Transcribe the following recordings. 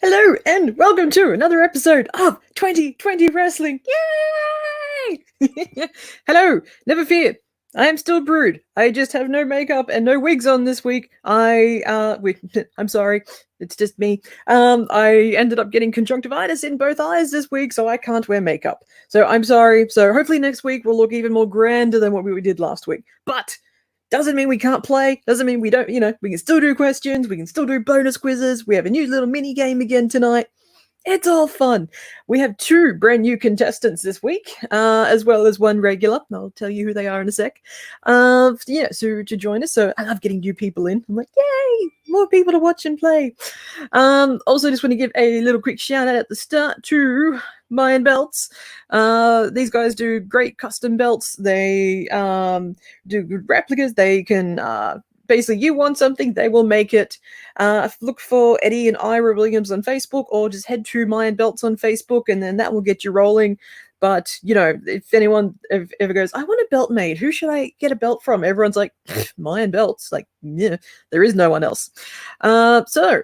Hello and welcome to another episode of 2020 Wrestling. Yay! Hello, never fear. I am still Brood. I just have no makeup and no wigs on this week. I'm sorry. It's just me. I ended up getting conjunctivitis in both eyes this week, so I can't wear makeup. So I'm sorry. So hopefully next week we'll look even more grander than what we did last week. But doesn't mean we can't play. Doesn't mean we don't, we can still do questions. We can still do bonus quizzes. We have a new little mini game again tonight. It's all fun. We have two brand new contestants this week, as well as one regular. I'll tell you who they are in a sec. So to join us. So I love getting new people in. I'm like, yay, more people to watch and play. Also, just want to give a little quick shout out at the start to Mayan Belts. These guys do great custom belts. They do good replicas. They can basically, you want something, they will make it. Look for Eddie and Ira Williams on Facebook, or just head to Mayan Belts on Facebook, and then that will get you rolling. But, if anyone ever goes, I want a belt made, who should I get a belt from? Everyone's like, Mayan Belts. Like, yeah, there is no one else. So,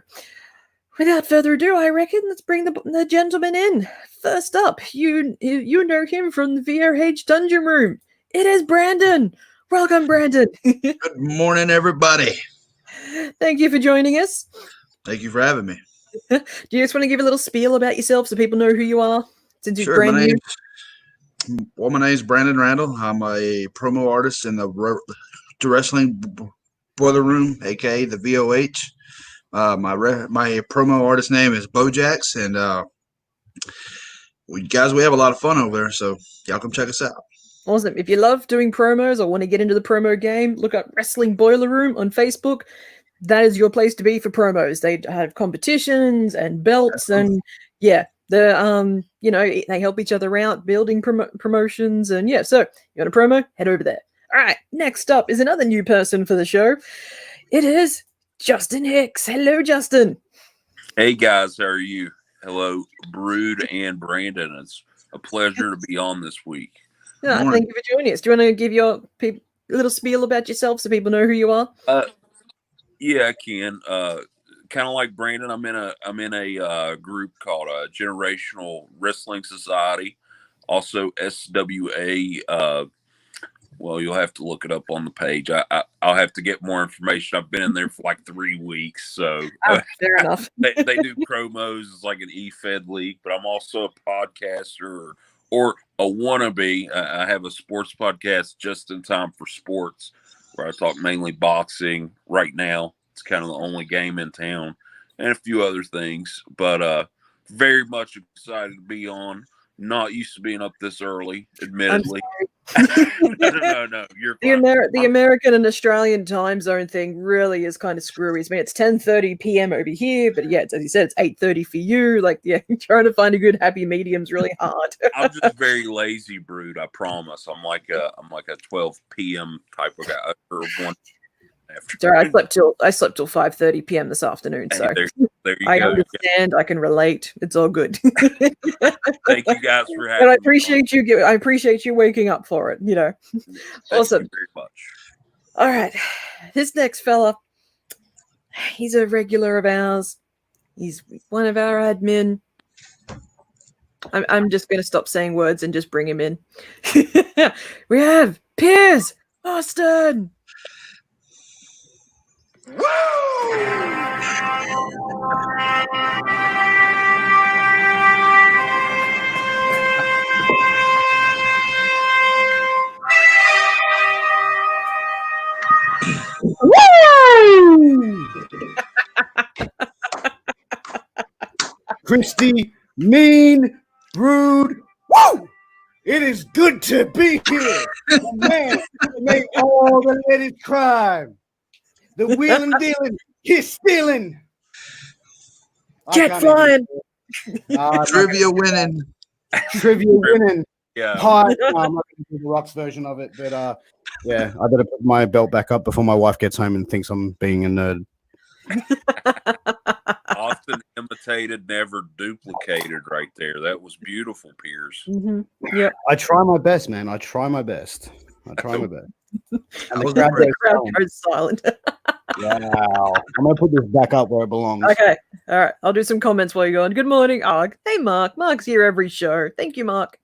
without further ado, I reckon let's bring the gentleman in. First up, you know him from the VRH Dungeon Room. It is Brandon. Welcome, Brandon. Good morning, everybody. Thank you for joining us. Thank you for having me. Do you just want to give a little spiel about yourself so people know who you are? Since you're brand new. My name's Brandon Randall. I'm a promo artist in the Wrestling Boiler Room, aka the VOH. My promo artist name is Bojax, and we have a lot of fun over there, so y'all come check us out. Awesome. If you love doing promos or want to get into the promo game, look up Wrestling Boiler Room on Facebook. That is your place to be for promos. They have competitions and belts, and yeah, they help each other out, building promotions, and yeah. So you want a promo? Head over there. All right. Next up is another new person for the show. It is Justin Hicks. Hello, Justin. Hey guys, how are you? Hello, Brood and Brandon. It's a pleasure to be on this week. Yeah, thank you for joining us. Do you want to give your a little spiel about yourself so people know who you are? Yeah, I can. Kind of like Brandon, I'm in a group called Generational Wrestling Society, also SWA. Well, you'll have to look it up on the page. I'll have to get more information. I've been in there for like 3 weeks, so fair enough. they do promos. It's like an E-Fed league, but I'm also a podcaster or a wannabe. I have a sports podcast, Just in Time for Sports, where I talk mainly boxing. Right now, it's kind of the only game in town, and a few other things. But very much excited to be on. Not used to being up this early, admittedly. No, you're fine. The American and Australian time zone thing really is kind of screwy. I mean, it's 10:30 p.m. over here, but yeah, as you said, it's 8:30 for you. Like, yeah, trying to find a good happy medium is really hard. I'm just very lazy, Brood. I promise. I'm like a 12 p.m. type of guy, or one. Sorry, I slept till 5:30 p.m. this afternoon. So there you I go. understand. I can relate. It's all good. Thank you guys for having me. I appreciate you waking up for it. Awesome. Thank you very much. All right, this next fella, he's a regular of ours. He's one of our admin. I'm just going to stop saying words and just bring him in. We have Piers Austin. Woo! Christy, Mean, Brood, woo! It is good to be here. The man who made all the ladies cry. The wheeling dealing, he's stealing. Jet flying. Trivia winning. Trivia winning. Yeah. I'm not going to do the Rocks version of it, but yeah, I better put my belt back up before my wife gets home and thinks I'm being a nerd. Often imitated, never duplicated right there. That was beautiful, Piers. Mm-hmm. Yeah. I try my best, man. I try my best. And the crowd goes silent. Wow. I'm going to put this back up where it belongs. Okay. All right. I'll do some comments while you're going. Good morning. Oh, hey, Mark. Mark's here every show. Thank you, Mark.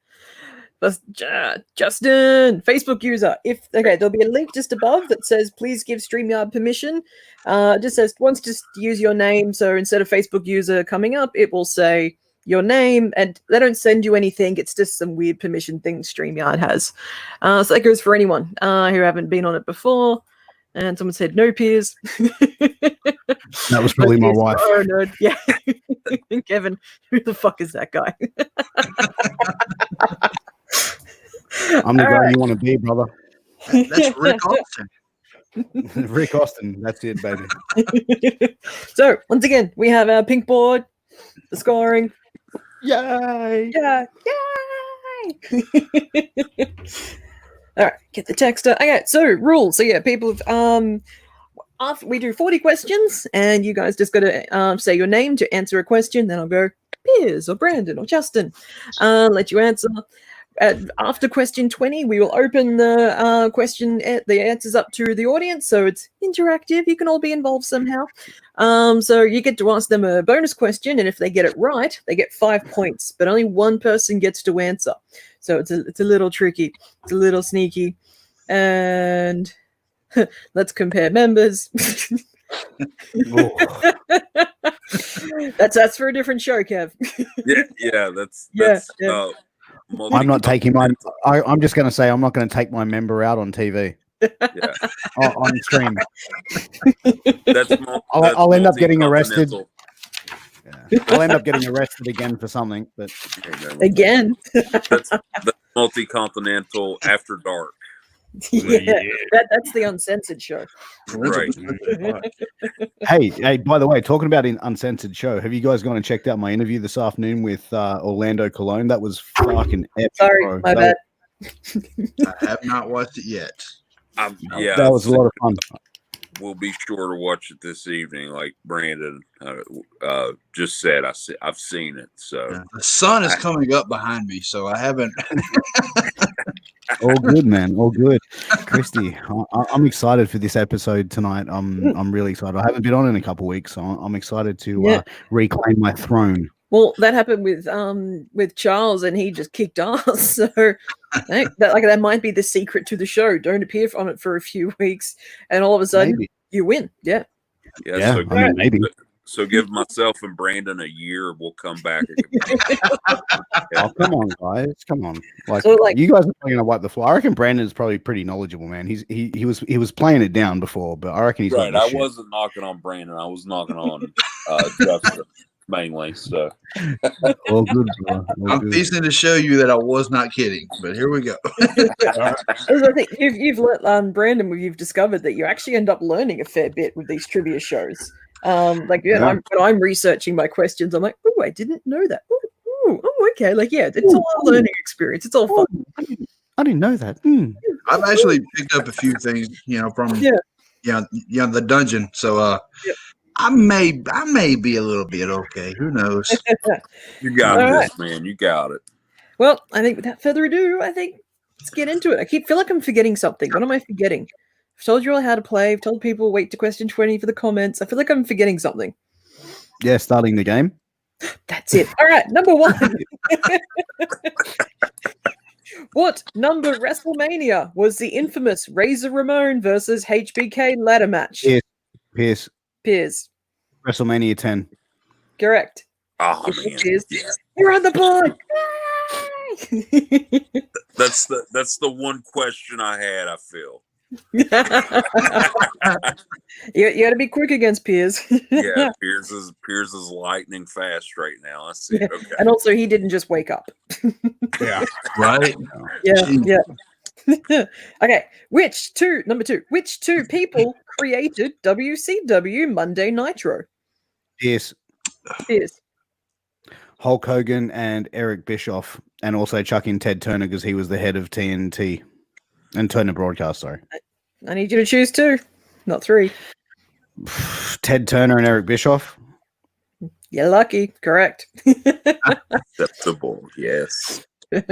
Justin, Facebook user. There'll be a link just above that says please give StreamYard permission. Just says wants to use your name. So instead of Facebook user coming up, it will say your name, and they don't send you anything. It's just some weird permission thing StreamYard has. So that goes for anyone who haven't been on it before. And someone said no peers. That was probably my wife. Oh no, yeah. Kevin, who the fuck is that guy? I'm the guy you want to be, brother. That's Rick Austin. Rick Austin. That's it, baby. So once again, we have our pink board, the scoring. Yay! Yeah, yay! All right, get the text. Okay, so rules. So yeah, people have after we do 40 questions, and you guys just got to say your name to answer a question. Then I'll go Piers or Brandon or Justin. Let you answer. After question 20, we will open the the answers up to the audience, so it's interactive. You can all be involved somehow. So you get to ask them a bonus question, and if they get it right, they get 5 points. But only one person gets to answer, so it's a little tricky. It's a little sneaky, and let's compare members. That's for a different show, Kev. yeah, that's yeah. I'm not taking my. I'm just going to say I'm not going to take my member out on TV. Yeah, on stream. I'll end up getting arrested. Yeah. I'll end up getting arrested again for something. But again, that's multi-continental after dark. Yeah. That's the uncensored show. Right. Hey, by the way, talking about an uncensored show, have you guys gone and checked out my interview this afternoon with Orlando Colon? That was fucking epic. Sorry, bro. my bad. I have not watched it yet. Yeah, that was a lot of fun. We'll be sure to watch it this evening, like Brandon just said. I've seen it. So the sun is coming up behind me, so I haven't. All good, man. All good. Christy, I'm excited for this episode tonight. I'm really excited. I haven't been on in a couple of weeks, so I'm excited to reclaim my throne. Well, that happened with Charles, and he just kicked ass. So that might be the secret to the show. Don't appear on it for a few weeks, and all of a sudden you win. Yeah. Yeah. So maybe. So give myself and Brandon a year. We'll come back. Oh, come on, guys! Come on, So, you guys are going to wipe the floor. I reckon Brandon is probably pretty knowledgeable, man. He was playing it down before, but I reckon he's right. I wasn't knocking on Brandon. I was knocking on Justin mainly. So all good, bro. I'm facing to show you that I was not kidding, but here we go. I think you've let Brandon. You've discovered that you actually end up learning a fair bit with these trivia shows. When I'm researching my questions, I'm like, oh, I didn't know that. Oh, okay. It's all a learning experience. It's all fun. I didn't know that. I've actually picked up a few things, from the dungeon. So I may be a little bit okay. Who knows? You got this, man. You got it. Well, I think without further ado, let's get into it. Feel like I'm forgetting something. What am I forgetting? I've told you all how to play. I've told people wait to question 20 for the comments. I feel like I'm forgetting something. Yeah, starting the game. That's it. All right, number 1. What number WrestleMania was the infamous Razor Ramon versus HBK ladder match? Pierce. WrestleMania 10. Correct. Oh, man. Yeah. You're on the board. That's the one question I had, I feel. You got to be quick against Piers. Yeah, Piers is lightning fast right now. I see. Yeah. Okay. And also, he didn't just wake up. Yeah. Right. Yeah. Okay. Number two? Which two people created WCW Monday Nitro? Pierce. Hulk Hogan and Eric Bischoff, and also chuck in Ted Turner because he was the head of TNT. And Turner Broadcast, sorry. I need you to choose 2, not 3. Ted Turner and Eric Bischoff. You're lucky. Correct. Acceptable, yes. All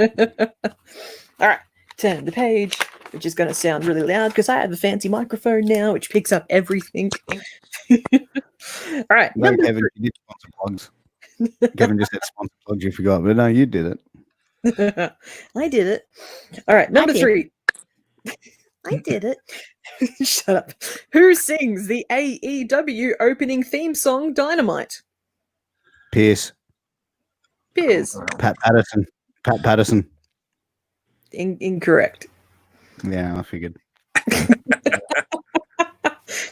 right. Turn the page. which is going to sound really loud because I have a fancy microphone now, which picks up everything. All right. No, Number Kevin, you did sponsor plugs. Kevin just said sponsor plugs. You forgot, but no, you did it. I did it. All right. Number did. 3. I did it. Shut up. Who sings the AEW opening theme song Dynamite? Pierce. Piers. Pat Patterson. Pat Patterson. Incorrect. Yeah, I figured.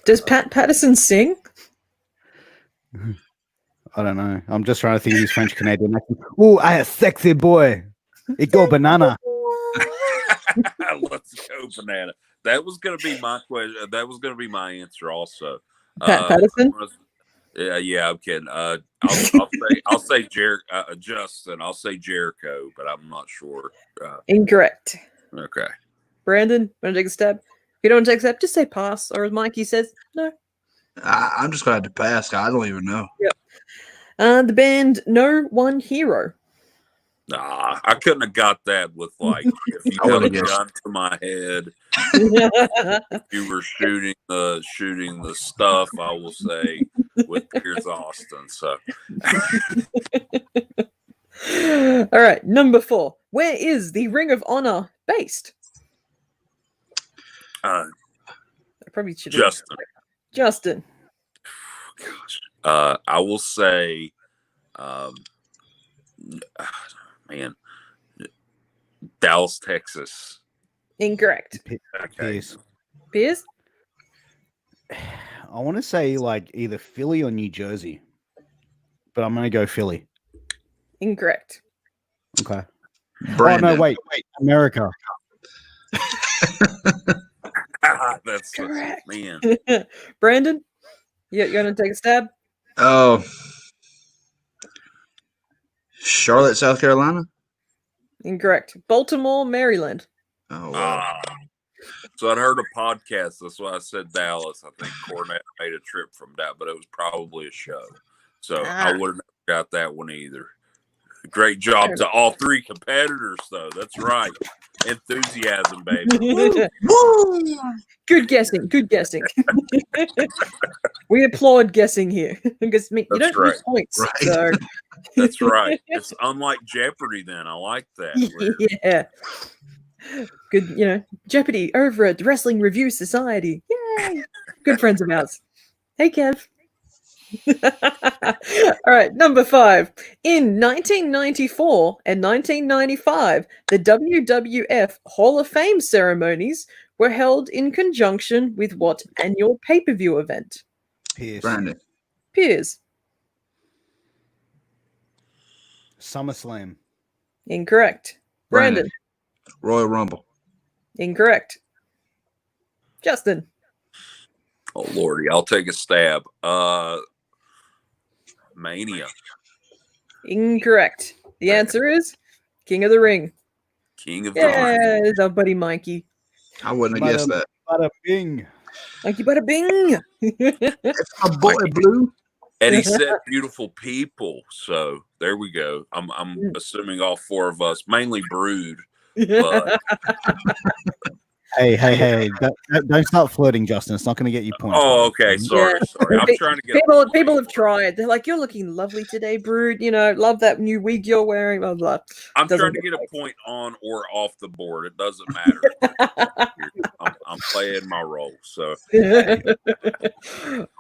Does Pat Patterson sing? I don't know. I'm just trying to think of his French Canadian accent. Oh, I a sexy boy. It go banana. Let's go banana. That was going to be my question. That was going to be my answer also. Pat Patterson? Yeah, I'm kidding. I'll say Justin. I'll say Jericho, but I'm not sure. Incorrect. Okay. Brandon, want to take a stab? If you don't want to take a stab, just say pass. Or as Mikey says, no. I'm just going to have to pass. I don't even know. Yep. The band No One Hero. Nah, I couldn't have got that with if you I held a would've guessed. gun to my head, if you were shooting the stuff, I will say with Piers Austin. So All right, number 4. Where is the Ring of Honor based? I probably should have. Justin. Gosh. I will say, Dallas, Texas. Incorrect. Okay. Pierce. Piers? I want to say either Philly or New Jersey, but I'm going to go Philly. Incorrect. Okay. Brandon. Oh, no, wait. America. That's Correct. man. Brandon? You want to take a stab? Oh, Charlotte, South Carolina. Incorrect. Baltimore, Maryland. Oh, wow. So I'd heard a podcast. That's why I said Dallas. I think Cornette made a trip from that, but it was probably a show. So I wouldn't have got that one either. Great job to all 3 competitors, though. That's right. Enthusiasm, baby. Good guessing. Good guessing. We applaud guessing here because you That's don't lose right. points. Right. So. That's right. It's unlike Jeopardy. Then I like that. Yeah. Good, Jeopardy over at Wrestling Review Society. Yay! Good friends of ours. Hey, Kev. All right, number 5. In 1994 and 1995, the WWF Hall of Fame ceremonies were held in conjunction with what annual pay-per-view event? Pierce. Brandon. Piers. SummerSlam. Incorrect. Brandon. Royal Rumble. Incorrect. Justin. Oh Lordy, I'll take a stab. Mania. Incorrect. The answer is King of the Ring. King of the Ring. Yeah, it's our buddy Mikey. I wouldn't have guessed that. Bada bing. Mikey, bada bing. It's my boy Blue. And he said beautiful people. So there we go. I'm assuming all 4 of us, mainly Brood. But Hey. Don't start flirting, Justin. It's not going to get you points. oh, okay. Sorry. I'm trying to get People have tried. They're like, you're looking lovely today, Brood. Love that new wig you're wearing. Blah, blah. I'm Doesn't trying to get get a point on or off the board. It doesn't matter. I'm playing my role. So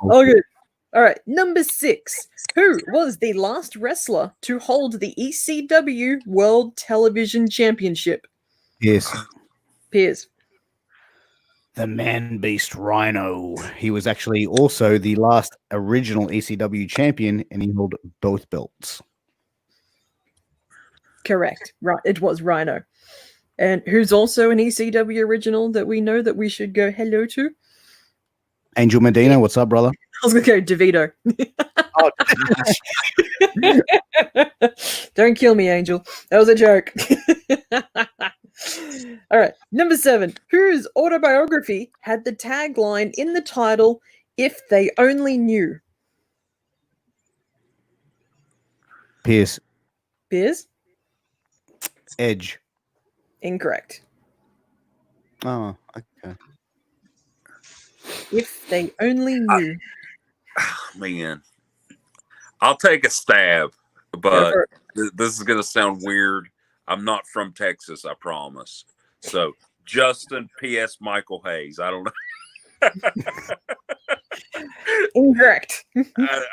All good. All right, number 6. Who was the last wrestler to hold the ECW World Television Championship? Yes. Piers. The man-beast Rhino. He was actually also the last original ECW champion, and he held both belts. Correct. Right, it was Rhino. And who's also an ECW original that we know that we should go hello to? Angel Medina, what's up, brother? I was going to go DeVito. Oh, Don't kill me, Angel. That was a joke. All right. Number 7. Whose autobiography had the tagline in the title, "If They Only Knew"? Pierce. Piers? Edge. Incorrect. Oh, okay. If they only knew. Man, I'll take a stab, but this is going to sound weird. I'm not from Texas, I promise. So, Justin P.S. Michael Hayes. I don't know. Incorrect. I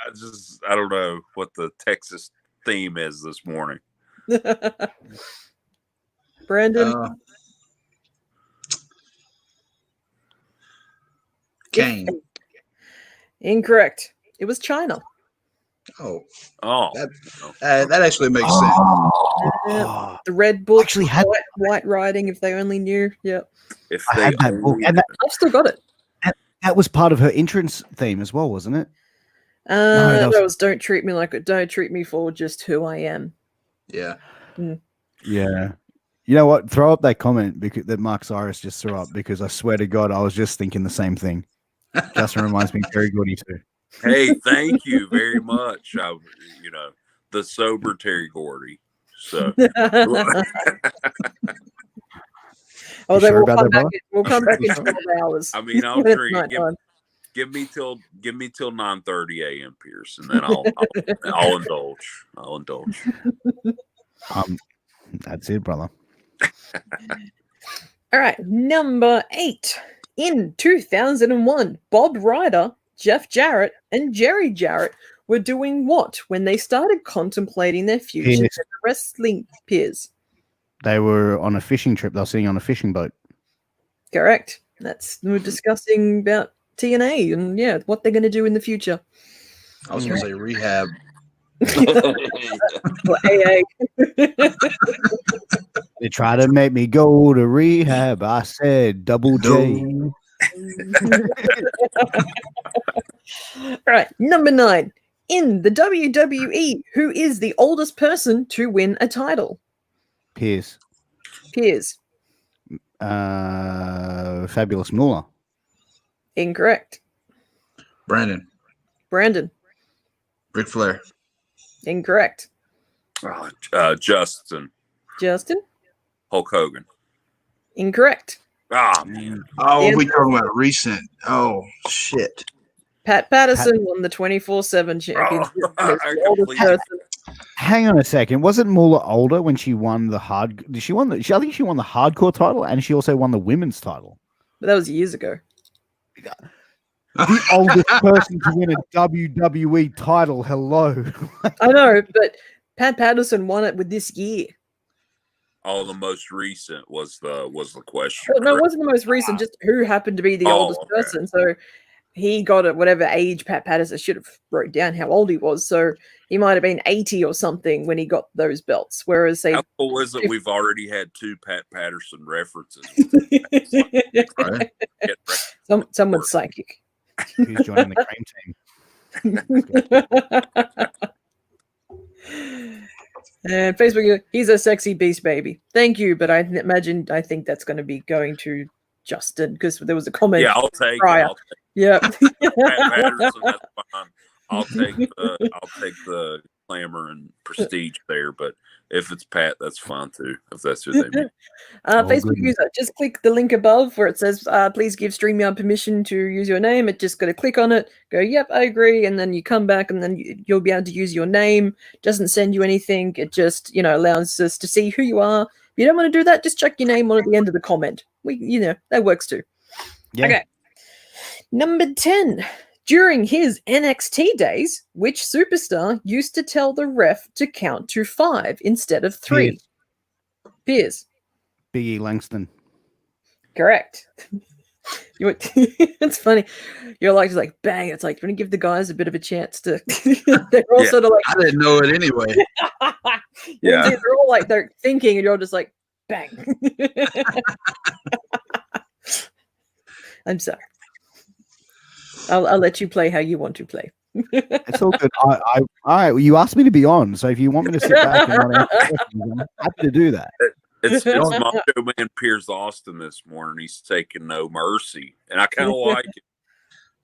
don't know what the Texas theme is this morning. Brandon. Kane. Incorrect. It was China. Oh, Oh, that actually makes sense. Yeah. The Red Book, Actually had white writing. If they only knew. Yeah. if I they had that book, only- and I've still got it. that was part of her entrance theme as well, wasn't it? That that was "Don't treat me like it. Don't treat me for just who I am." Yeah. Yeah. You know what? Throw up that comment that Mark Cyrus just threw up, because I swear to God, I was just thinking the same thing. Justin reminds me very Gordy too. Hey, thank you very much. The sober Terry Gordy. So, Oh, You then sure about that, brother? we'll come back in 12 hours. I mean, I'll It's drink. nighttime. Give me till 9:30 a.m. Pierce, and then I'll indulge. I'll indulge. That's it, brother. All right, number 8. In 2001, Bob Ryder, Jeff Jarrett, and Jerry Jarrett were doing what when they started contemplating their future as Peers. wrestling peers? They were on a fishing trip. They were sitting on a fishing boat. Correct. We're discussing about TNA and what they're going to do in the future. I was going to say rehab. Or AA. They tried to make me go to rehab. I said double J. All right, number 9. In the WWE, who is the oldest person to win a title? Pierce. Piers. Fabulous Moolah. Incorrect. Brandon. Ric Flair. Incorrect. Justin. Justin. Hulk Hogan. Incorrect. Ah, man. Oh, we talking about recent. Oh, shit. Pat Patterson won the 24/7 championship. Oh, He's the oldest person. Hang on a second. Wasn't Moolah older when she won the hard? Did she won the? I think she won the hardcore title, and she also won the women's title. But that was years ago. The oldest person to win a WWE title. Hello. I know, but Pat Patterson won it with this year. Oh, the most recent was the question. Well, no, it wasn't the most recent. Just who happened to be the oldest okay. person. So he got it whatever age Pat Patterson should have wrote down how old he was. So he might have been 80 or something when he got those belts. Whereas How cool is it? We've already had 2 Pat Patterson references. Right? Someone's psychic. Who's joining the cream team? And Facebook, he's a sexy beast baby. Thank you, but I think that's going to be going to Justin because there was a comment. Yeah, I'll take prior. it. Yeah. Pat Patterson, that's fine. I'll take the glamour and prestige there, but if it's Pat, that's fine too. If that's who they mean. Facebook goodness. user, just click the link above where it says, please give Streamyard permission to use your name. It just got to click on it, go, yep, I agree. And then you come back and then you'll be able to use your name. Doesn't send you anything. It just, allows us to see who you are. If you don't want to do that, just check your name on at the end of the comment. That works too. Yeah. Okay. Number 10. During his NXT days, which superstar used to tell the ref to count to 5 instead of 3? Piers. Biggie Langston. Correct. It's funny. You're like, just like bang. It's like, going to give the guys a bit of a chance to. They're all sort of like. I didn't know it anyway. Yeah. They're all like they're thinking, and you're just like bang. I'm sorry. I'll let you play how you want to play. It's all good. All right. Well, you asked me to be on, so if you want me to sit back and not answer questions, I'm happy to do that. It's Macho Man Piers Austin this morning. He's taking no mercy, and I kind of like it.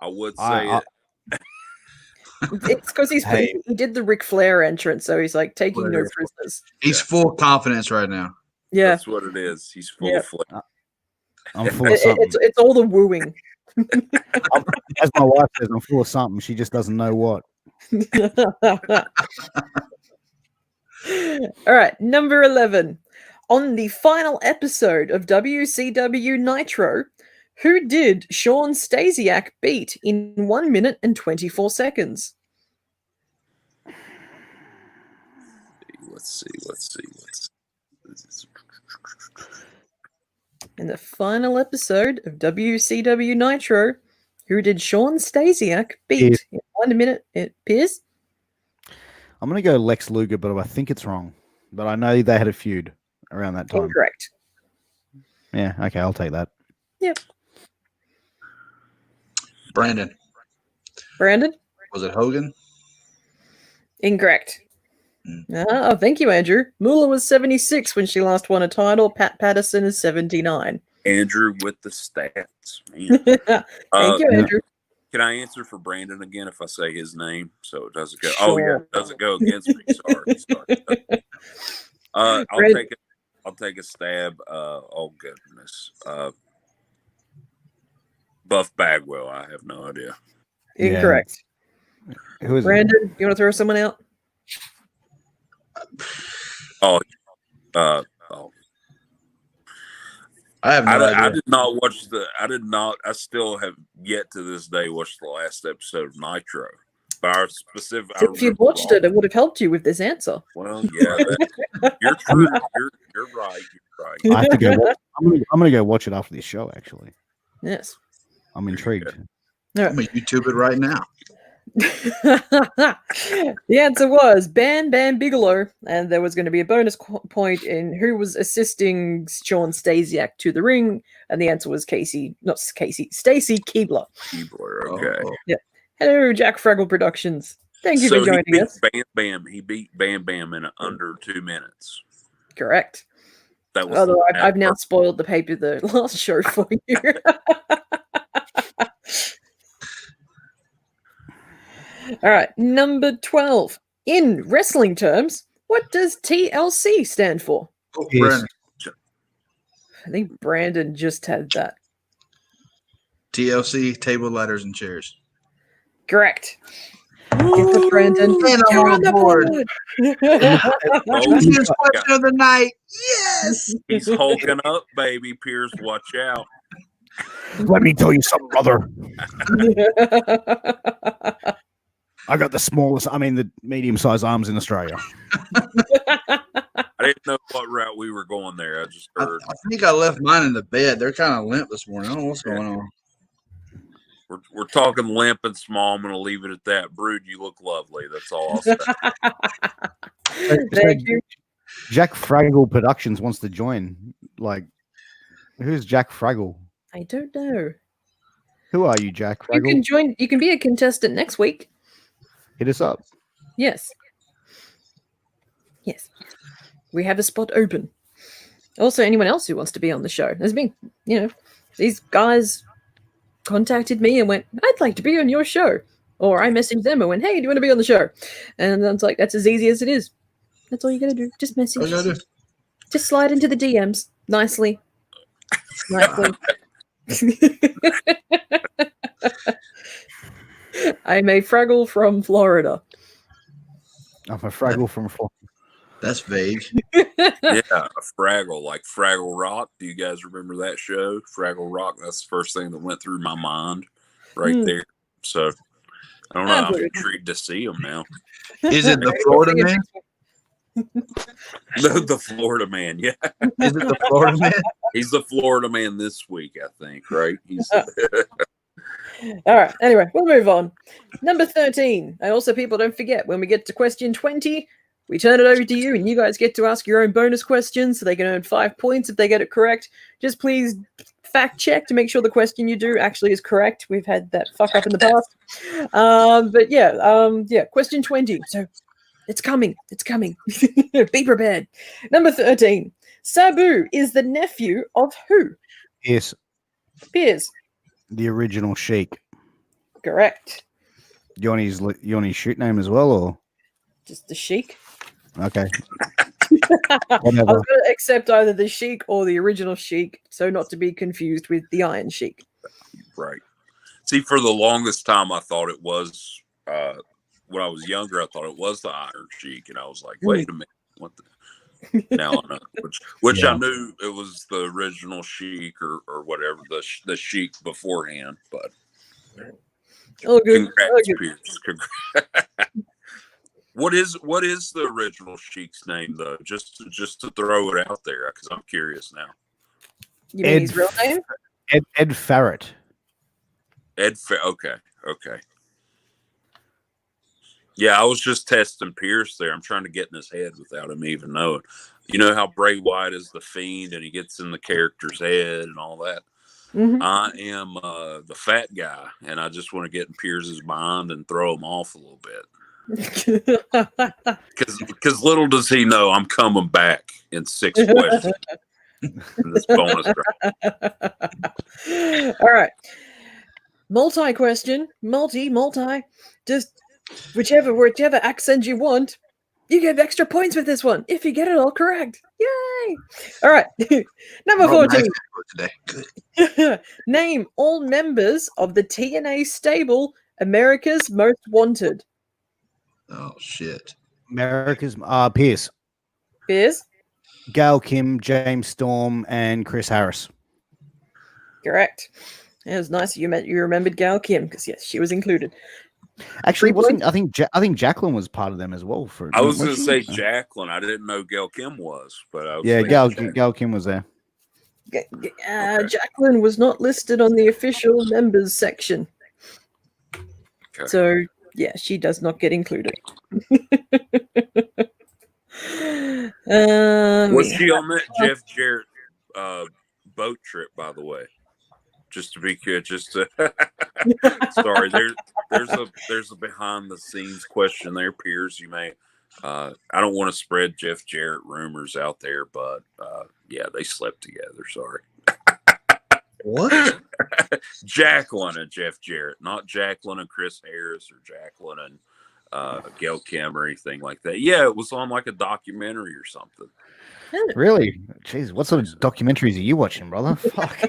I would say it. It's because he did the Ric Flair entrance, so he's like taking no prisoners. He's full of confidence right now. Yeah, That's what it is. He's full of flair. I'm full of something. It's all the wooing. As my wife says, I'm full of something. She just doesn't know what. All right, number 11. On the final episode of WCW Nitro, who did Sean Stasiak beat in 1 minute and 24 seconds? Let's see. In the final episode of WCW Nitro, who did Sean Stasiak beat in 1 minute? Piers? I'm going to go Lex Luger, but I think it's wrong. But I know they had a feud around that time. Incorrect. Yeah, okay, I'll take that. Yep. Brandon. Was it Hogan? Incorrect. Oh, thank you, Andrew. Moolah was 76 when she last won a title. Pat Patterson is 79. Andrew with the stats. Man. Thank you, Andrew. Can I answer for Brandon again if I say his name so it doesn't go? Sure. Oh yeah, it doesn't go against me. Sorry. I'll take a stab. Oh goodness. Buff Bagwell. I have no idea. Incorrect. Who is Brandon, you want to throw someone out? Oh. I have no idea. I did not watch I still have yet to this day watched the last episode of Nitro. If you'd watched it, it would have helped you with this answer. Well, yeah, you're true. You're right. I have to go. I'm going to go watch it after this show. Actually, Yes. I'm intrigued. I'm going to YouTube it right now. The answer was Bam Bam Bigelow, and there was going to be a bonus point in who was assisting Sean Stasiak to the ring, and the answer was Stacy Keebler. Okay. Yeah. Hello, Jack Fraggle Productions. Thank you for joining us. He beat Bam Bam in under 2 minutes. Correct. That was Although I've now spoiled the last show for you. All right, number 12. In wrestling terms, what does TLC stand for? Oh, Yes. Brandon. I think Brandon just had that. TLC, table, ladders, and chairs. Correct. Give it, Brandon. And I'm You're on board. Oh, Easiest question of the night. Yes. he's hulking up, baby. Pierce, watch out. Let me tell you something, brother. I got the medium-sized arms in Australia. I didn't know what route we were going there. I just heard. I think I left mine in the bed. They're kind of limp this morning. I don't know what's going on. We're talking limp and small. I'm going to leave it at that. Brood, you look lovely. That's all I'll say. Thank you. Jack Fraggle Productions wants to join. Like, who's Jack Fraggle? I don't know. Who are you, Jack You Fraggle? can join. You can be a contestant next week. Hit us up. Yes. Yes. We have a spot open. Also, anyone else who wants to be on the show. There's been, these guys contacted me and went, I'd like to be on your show. Or I messaged them and went, hey, do you want to be on the show? And I was like, that's as easy as it is. That's all you got to do. Just message. What do I do? Just slide into the DMs nicely. I'm a Fraggle from Florida. I'm a Fraggle from Florida. That's vague. Yeah, a Fraggle, like Fraggle Rock. Do you guys remember that show? Fraggle Rock. That's the first thing that went through my mind right there. So, I don't know. I'm intrigued to see him now. Is it the Florida man? The Florida man, yeah. Is it the Florida man? He's the Florida man this week, I think, right? He's All right. Anyway, we'll move on. Number 13. And also, people, don't forget, when we get to question 20, we turn it over to you, and you guys get to ask your own bonus questions, so they can earn 5 points if they get it correct. Just please fact check to make sure the question you do actually is correct. We've had that fuck up in the past. Question 20. So it's coming. It's coming. Be prepared. Number 13. Sabu is the nephew of who? Yes. Piers. The original Sheik. Correct. You want his shoot name as well, or Just the Sheik. okay? I Whatever. was going to accept either the Sheik or the original Sheik, so not to be confused with the Iron Sheik. Right. See, for the longest time, I thought it was, when I was younger, I thought it was the Iron Sheik. And I was like, wait a minute. What the? Now I know. Which I knew it was the original Sheik or whatever, the Sheik beforehand. But Oh, good. congrats, Pierce. What is the original Sheik's name, though? Just to throw it out there, because I'm curious now. You mean his real name? Ed Farrett. Okay. Yeah, I was just testing Pierce there. I'm trying to get in his head without him even knowing. You know how Bray Wyatt is the Fiend and he gets in the character's head and all that? Mm-hmm. I am the fat guy, and I just want to get in Pierce's mind and throw him off a little bit. Because little does he know I'm coming back in 6 questions. This bonus round. All right. Multi-question. Multi. Just whichever accent you want. You get extra points with this one if you get it all correct. Yay! All right. Number 14. Today. Name all members of the TNA stable America's Most Wanted. Oh shit. America's Pierce, Beers? Gail Kim, James Storm, and Chris Harris. Correct. It was nice you remembered Gail Kim because yes, she was included. Actually, 3 points? I think Jacqueline was part of them as well. I was going to say Jacqueline. I didn't know Gail Kim was, but I was Gail Kim was there. Jacqueline was not listed on the official members section. Okay. So, yeah, she does not get included. Was she on that Jeff Jarrett boat trip, by the way? Just to be good, sorry. There's a behind the scenes question there, Piers. You may I don't want to spread Jeff Jarrett rumors out there, but yeah, they slept together. Sorry. What? Jacqueline and Jeff Jarrett, not Jacqueline and Chris Harris or Jacqueline and Gail Kim or anything like that. Yeah, it was on like a documentary or something. Really? Jeez, what sort of documentaries are you watching, brother? Fuck.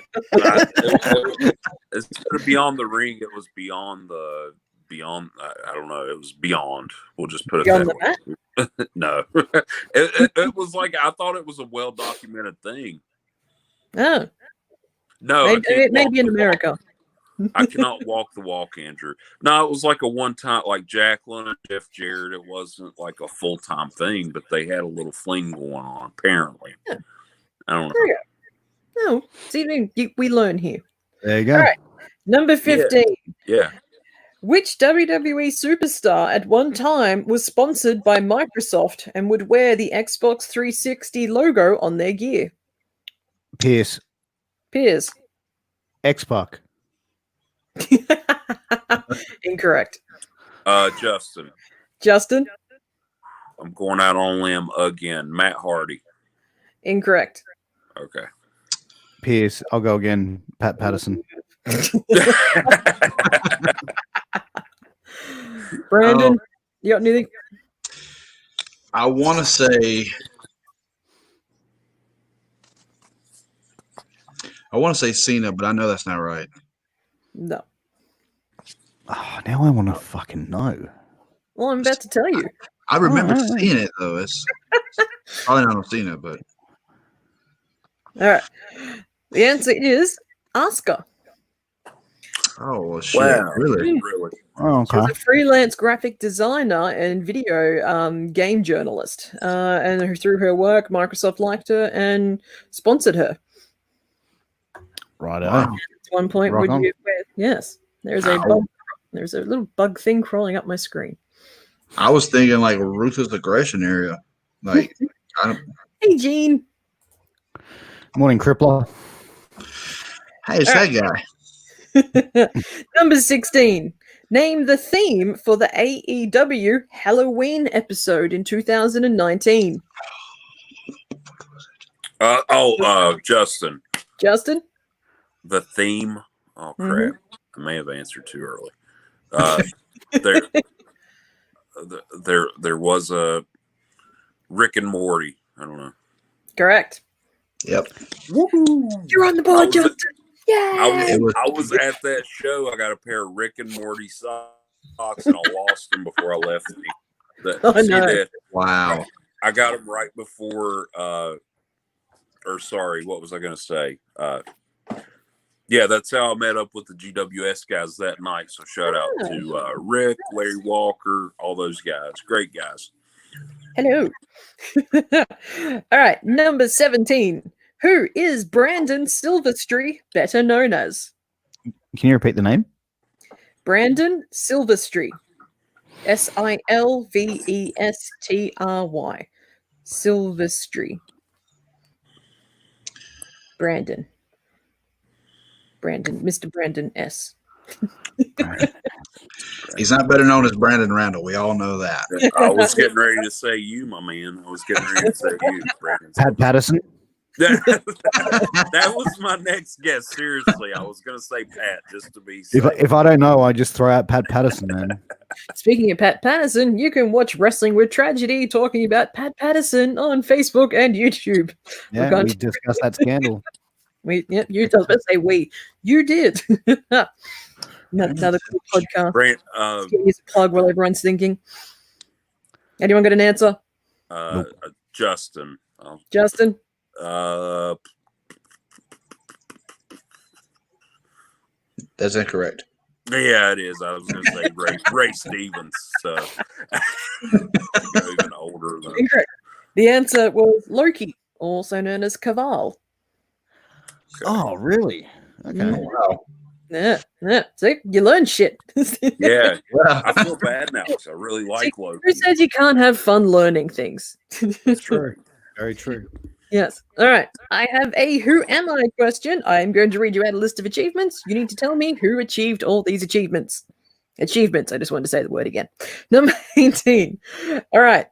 Instead of Beyond the Ring, it was beyond. I don't know. It was beyond. We'll just put it Beyond that way. No, it was like I thought it was a well documented thing. Oh, No, it may be in America. I cannot walk the walk, Andrew. No, it was like a one-time, like Jacqueline and Jeff Jarrett. It wasn't like a full-time thing, but they had a little fling going on, apparently. Yeah. I don't know. There you go. No, see, we learn here. There you go. All right, number 15. Yeah. Which WWE superstar at one time was sponsored by Microsoft and would wear the Xbox 360 logo on their gear? Pierce. X-Pac. Incorrect. Justin. Justin? I'm going out on a limb again. Matt Hardy. Incorrect. Okay. Pierce. I'll go again. Pat Patterson. Brandon, you got anything? I want to say Cena, but I know that's not right. No. Oh, now I want to fucking know. Well, I'm about to tell you. I remember seeing it though. It's probably not on Cena, but All right. The answer is Asuka. oh well, shit, Wow. really? Oh, She was okay. a freelance graphic designer and video game journalist. And through her work, Microsoft liked her and sponsored her. Right. Wow. At one point, Rock on. yes, there's a Wow. bug. There's a little bug thing crawling up my screen. I was thinking like a ruthless aggression area. Like, Hey, Gene. Morning, Crippler. hey, it's that guy. Number 16. Name the theme for the AEW Halloween episode in 2019. Justin. Justin? The theme. Oh crap! Mhm. I may have answered too early. There was a Rick and Morty I don't know. Correct. Yep. You're on the board, Justin. Yeah. I was at that show. I got a pair of Rick and Morty socks, and I lost them before I left. Wow. I got them right before. Or sorry, what was I going to say? Yeah, that's how I met up with the GWS guys that night. So shout out to Rick, Larry Walker, all those guys. Great guys. Hello. All right, number 17. Who is Brandon Silvestri, better known as? Can you repeat the name? Brandon Silvestri. Silvestry. Silvestri. Brandon, Mr. Brandon S. He's not better known as Brandon Randall. We all know that. I was getting ready to say you, my man. I was getting ready to say you, Brandon. Pat Patterson. That was my next guess. Seriously, I was going to say Pat just to be safe. If I don't know, I just throw out Pat Patterson, man. Speaking of Pat Patterson, you can watch Wrestling with Tragedy talking about Pat Patterson on Facebook and YouTube. Yeah, we discussed that scandal. You I was about to say we. You did. Another cool podcast. Brand, Use a plug while everyone's thinking. Anyone got an answer? Justin. Justin? That's incorrect. Yeah, it is. I was going to say Ray Stevens. So even older than. Incorrect. The answer was Loki, also known as Kaval. Oh, really? Okay. Wow. Yeah. See, you learn shit. Yeah, I feel bad now because I really like Loki. Who says you can't have fun learning things? That's true. Very true. Yes. All right. I have a who am I question. I am going to read you out a list of achievements. You need to tell me who achieved all these achievements. Achievements. I just wanted to say the word again. Number 18. All right.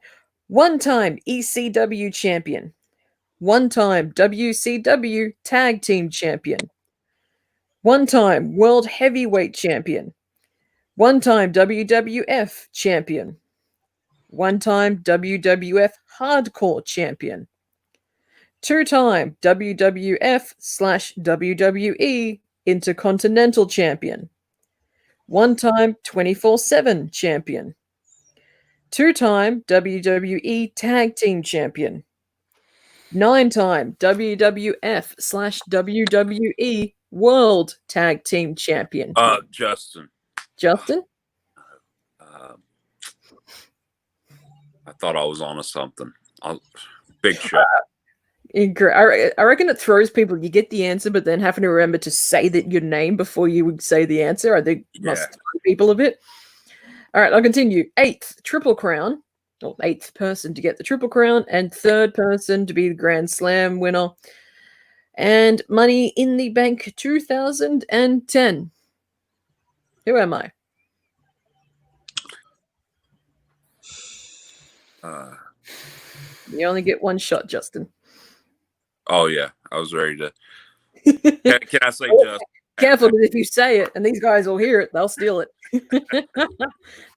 One-time ECW champion. One-time WCW tag team champion. One-time world heavyweight champion. One-time WWF champion. One-time WWF hardcore champion. Two-time WWF/WWE Intercontinental Champion. One-time 24/7 Champion. Two-time WWE Tag Team Champion. 9-time WWF/WWE World Tag Team Champion. Justin. Justin? I thought I was on to something. Big shot. I reckon it throws people. You get the answer, but then having to remember to say that your name before you would say the answer, I think must throw people a bit. All right, I'll continue. 8th Triple Crown, or 8th person to get the Triple Crown, and 3rd person to be the Grand Slam winner. And Money in the Bank 2010. Who am I? You only get one shot, Justin. Oh, yeah. I was ready to. Can I say Justin? Careful, because if you say it and these guys will hear it, they'll steal it.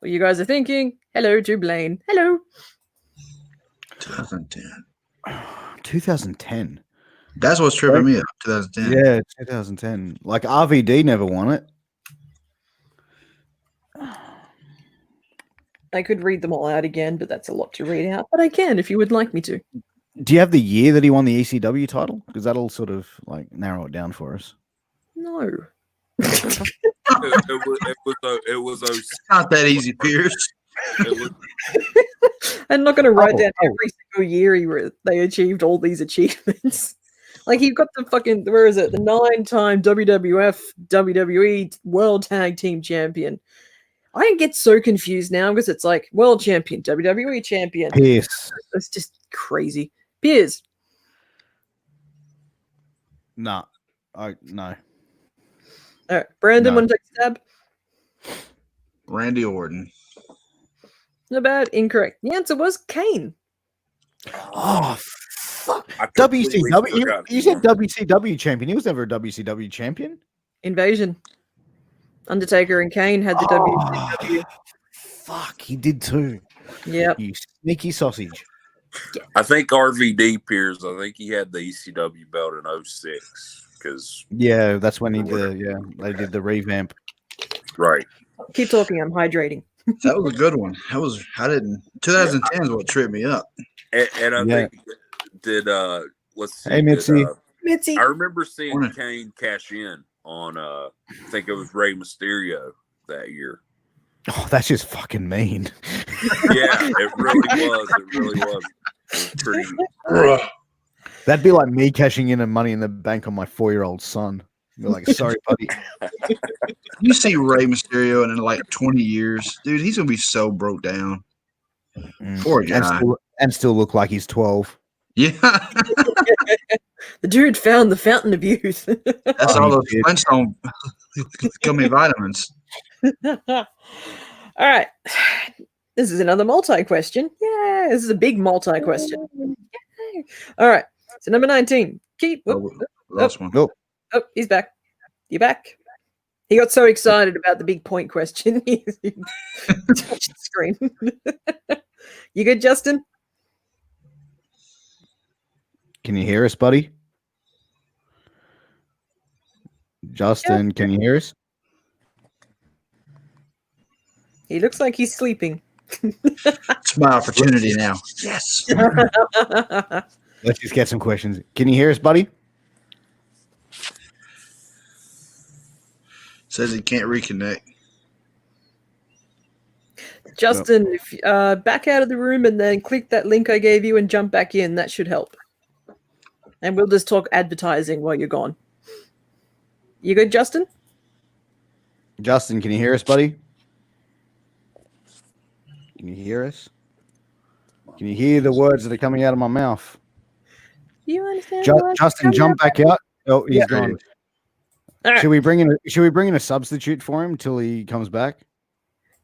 What you guys are thinking, hello to Blaine. Hello. 2010. 2010. That's what's tripping me up. 2010. Yeah, 2010. Like RVD never won it. I could read them all out again, but that's a lot to read out. But I can if you would like me to. Do you have the year that he won the ECW title? Because that'll sort of like narrow it down for us. No. It was not that easy, Pierce. I'm not going to write down every single year they achieved all these achievements. Like you've got the fucking, where is it? The 9-time WWF WWE World Tag Team Champion. I get so confused now because it's like World Champion, WWE Champion. Pierce. It's just crazy. Pierce. No. All right, Brandon, want to take a stab? Randy Orton. Not bad. Incorrect. The answer was Kane. Oh, fuck. WCW. You said WCW champion. He was never a WCW champion. Invasion. Undertaker and Kane had the WCW. Fuck, he did too. Yep. You sneaky sausage. I think RVD Pierce. I think he had the ECW belt in 06 because Yeah, that's when they did the revamp. right. Keep talking. I'm hydrating. That was a good one. 2010 is what tripped me up. And I think let's see. Hey, Mitzi. Mitzi. I remember seeing Morning. Kane cash in on I think it was Rey Mysterio that year. Oh, that's just fucking mean. Yeah, it really was. It really was. It was pretty. That'd be like me cashing in a Money in the Bank on my 4-year-old son. You're like, sorry, buddy. You see Rey Mysterio in like 20 years, dude. He's gonna be so broke down. Poor guy. And still look like he's 12. Yeah, The dude found the fountain of youth. that's all those Flintstone gummy vitamins. All right. This is another multi question. Yeah, this is a big multi question. Yay. All right. So number 19. Last one. Nope. Oh, he's back. You back? He got so excited about the big point question. He touched the screen. You good, Justin? Can you hear us, buddy? Justin, can you hear us? He looks like he's sleeping. It's my opportunity now. Yes. Let's just get some questions. Can you hear us, buddy? Says he can't reconnect. Justin, if back out of the room and then click that link I gave you and jump back in. That should help. And we'll just talk advertising while you're gone. You good, Justin? Justin, can you hear us, buddy? Can you hear us? Can you hear the words that are coming out of my mouth? You understand? Justin, jump back out. Oh, he's gone. All right. Should we bring in a substitute for him till he comes back?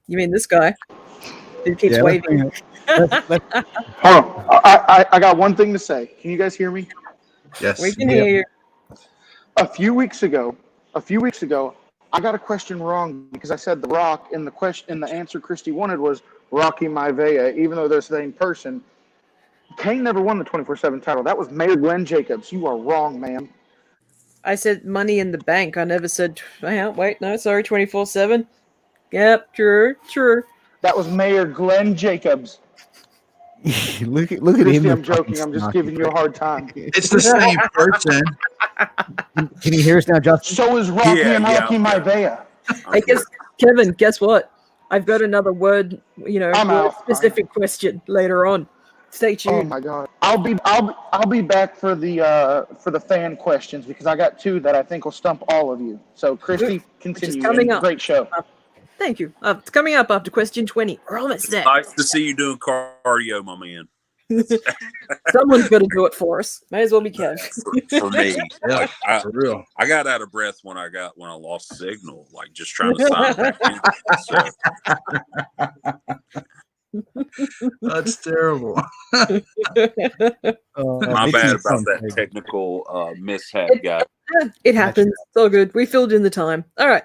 You mean this guy? Who keeps Yeah, waving? Hold on. I got one thing to say. Can you guys hear me? Yes. We can hear you. A few weeks ago, I got a question wrong because I said The Rock, and the answer Christy wanted was Rocky Maivia, even though they're the same person. Kane never won the 24/7 title. That was Mayor Glenn Jacobs. You are wrong, man. I said Money in the Bank. I never said. Wait, no, sorry, 24/7. Yep, true. That was Mayor Glenn Jacobs. look at Christy, him. I'm joking. I'm just giving you a hard time. It's the same person. Can you hear us now, Justin? So is Rocky and Rocky Maivia. I guess, Kevin. Guess what? I've got another word. I'm out. Specific question later on. Stay tuned. Oh my God! I'll be back for the fan questions because I got two that I think will stump all of you. So Christy, continue. coming up. Great show. Thank you. It's coming up after question 20. We're almost there. Nice to see you doing cardio, my man. Someone's got to do it for us. May as well be Kev. For me, Yeah, like, for real. I got out of breath when I lost signal, like just trying to sign back in. So, That's terrible. my bad about that technical mishap, guys. It happens. It's all good. We filled in the time. All right.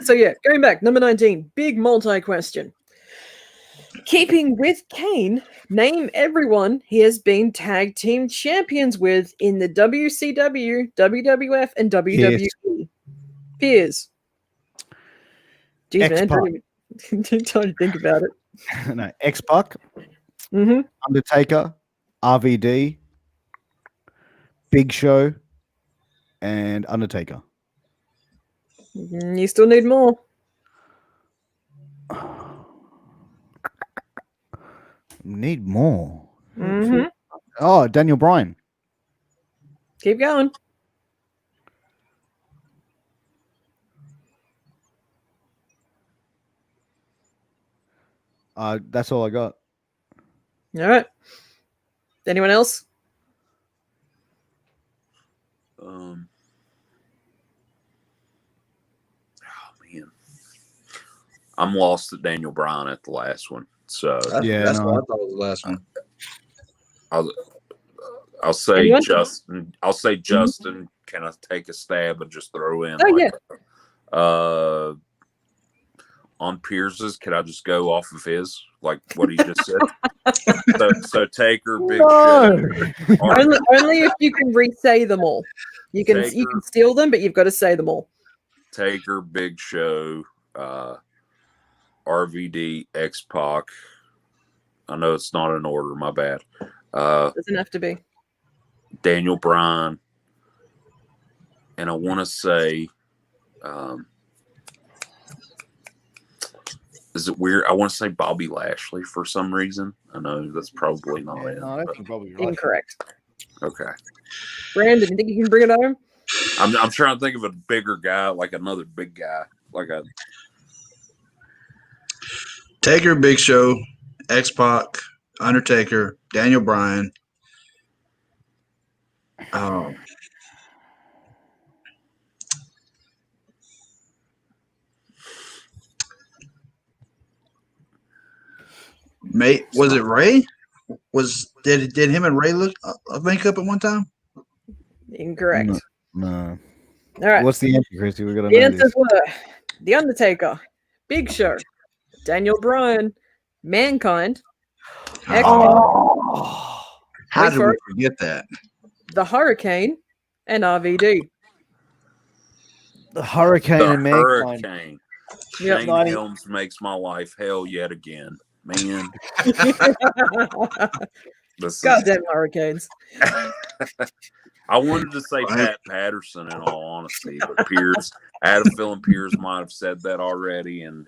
So, going back. Number 19. Big multi-question. Keeping with Kane, name everyone he has been tag team champions with in the WCW, WWF, and WWE. Piers. Jeez, man. Time to think about it. No, X-Pac, Mm-hmm. Undertaker, RVD, Big Show, and Undertaker. You still need more. Need more. Mm-hmm. Oh, Daniel Bryan. Keep going. That's all I got. All right. Anyone else? Oh man, I'm lost at Daniel Bryan at the last one. So That's what I thought was the last one. I'll say Anyone? Justin. I'll say Justin. Can I take a stab and just throw in? Oh, yeah. on Pierce's, could I just go off of his, like what he just said? so Taker, Big Show. Only if you can re-say them all. You can steal them, but you've got to say them all. Taker, Big Show, RVD, X-Pac. I know it's not in order. My bad. Doesn't have to be. Daniel Bryan, and I want to say, is it weird? I want to say Bobby Lashley for some reason. I know that's probably not it. No, that's probably right. Incorrect. Okay. Brandon, you think you can bring it home? I'm trying to think of a bigger guy, like another big guy, like a Taker, Big Show, X-Pac, Undertaker, Daniel Bryan. Mate, was it Ray? Did him and Ray look link up at one time? Incorrect. No. All right. What's the answer, Christy? We got to The know answers this. were The Undertaker, Big Show, Daniel Bryan, Mankind, X-Pac, How Wait did for we it. forget that? The Hurricane, and RVD. The Hurricane the and Mankind. Hurricane. Yep. Shane Helms makes my life hell yet again, man. Goddamn Hurricanes. I wanted to say Pat Patterson in all honesty, but Pierce, I had a feeling Pierce might have said that already. And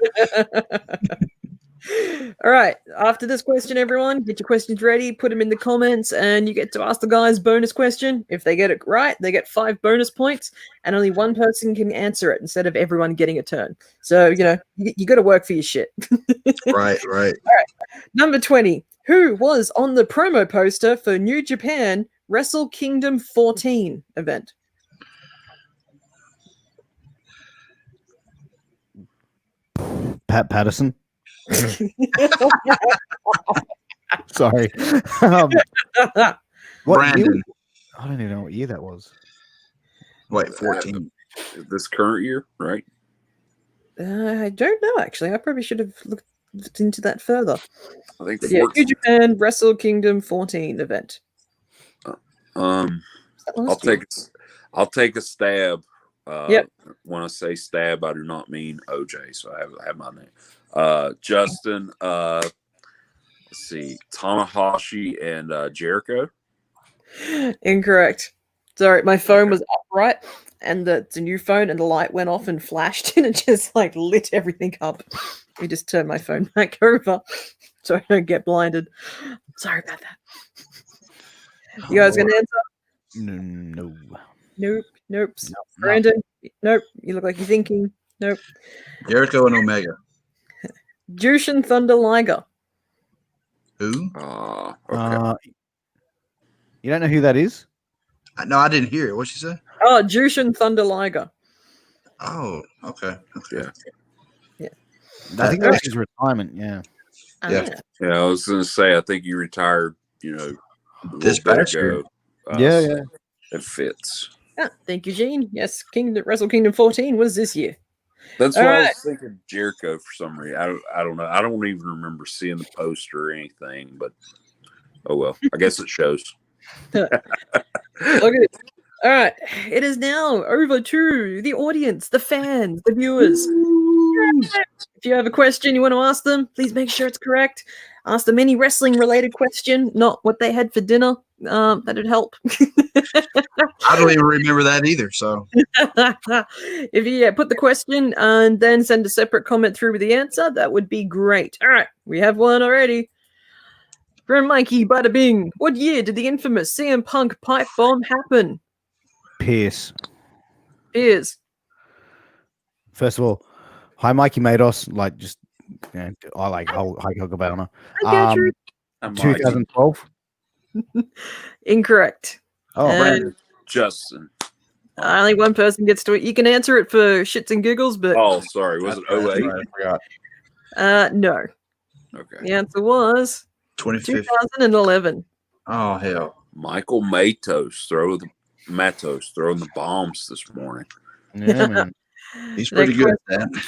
all right. After this question, everyone, get your questions ready, put them in the comments, and you get to ask the guys bonus question. If they get it right, they get 5 bonus points, and only one person can answer it instead of everyone getting a turn. So, you got to work for your shit. Right. All right. Number 20. Who was on the promo poster for New Japan Wrestle Kingdom 14 event? Pat Patterson. Sorry. What Brandon. year? I don't even know what year that was. Wait, 14. this current year, right? I don't know, actually. I probably should have looked into that further. I think But yeah, New Japan Wrestle Kingdom 14 event. I'll take a stab. Yep. When I say stab, I do not mean OJ. So I have my name. Justin. Let's see, Tanahashi and Jericho. Incorrect. Sorry, my phone was upright, and it's a new phone, and the light went off and flashed, and it just lit everything up. We just turned my phone back over so I don't get blinded. Sorry about that. You guys gonna answer? No. Nope. Brandon? Nope. You look like you're thinking. Nope. Jericho and Omega. Jushin Thunder Liger. Who? Okay. You don't know who that is? No, I didn't hear it. What'd she say? Oh, Jushin Thunder Liger. Oh, okay. Yeah. I think that was his retirement. Yeah. Yeah. Yeah, I was gonna say I think you retired. This past year. Yeah. It fits. Thank you, Gene. Yes, Wrestle Kingdom 14 was this year. That's All why I right. was thinking Jericho for some reason. I don't know. I don't even remember seeing the poster or anything, but oh well. I guess it shows. Look at it. All right. It is now over to the audience, the fans, the viewers. If you have a question you want to ask them, please make sure it's correct. Ask them any wrestling related question, not what they had for dinner. That'd help. I don't even remember that either. So if you put the question and then send a separate comment through with the answer, that would be great. All right. We have one already. From Mikey Bada Bing. What year did the infamous CM Punk pipe bomb happen? Pierce. First of all, hi, Mikey Mados. I like Hulk Hogan. I got you. 2012. Incorrect. Oh, And Justin. only one person gets to it. You can answer it for shits and giggles, but Oh, sorry. Was it 08? I forgot. no. Okay. The answer was 2015. 2011. Oh hell. Michael Matos throwing the bombs this morning. yeah, man. He's pretty Next good at that.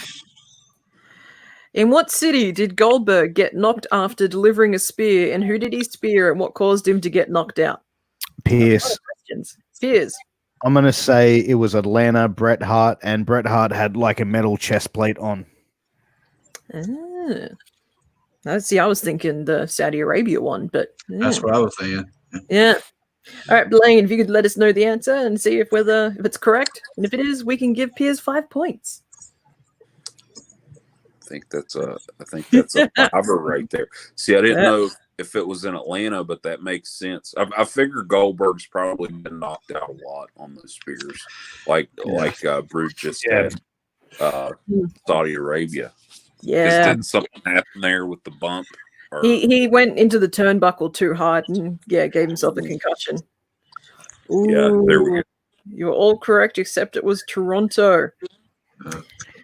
In what city did Goldberg get knocked after delivering a spear, and who did he spear, and what caused him to get knocked out? Pierce. Questions. Piers. I'm gonna say it was Atlanta, Bret Hart, and Bret Hart had like a metal chest plate on. See, I was thinking the Saudi Arabia one, but That's what I was thinking. yeah. All right, Blaine, if you could let us know the answer and see if it's correct, and if it is, we can give Piers 5 points. I think that's a fiver right there. See, I didn't know if it was in Atlanta, but that makes sense. I figure Goldberg's probably been knocked out a lot on those spears, like Bruce just said. Saudi Arabia. Yeah. Didn't something happen there with the bump? He went into the turnbuckle too hard and gave himself a concussion. Ooh, yeah, there we go. You were all correct except it was Toronto.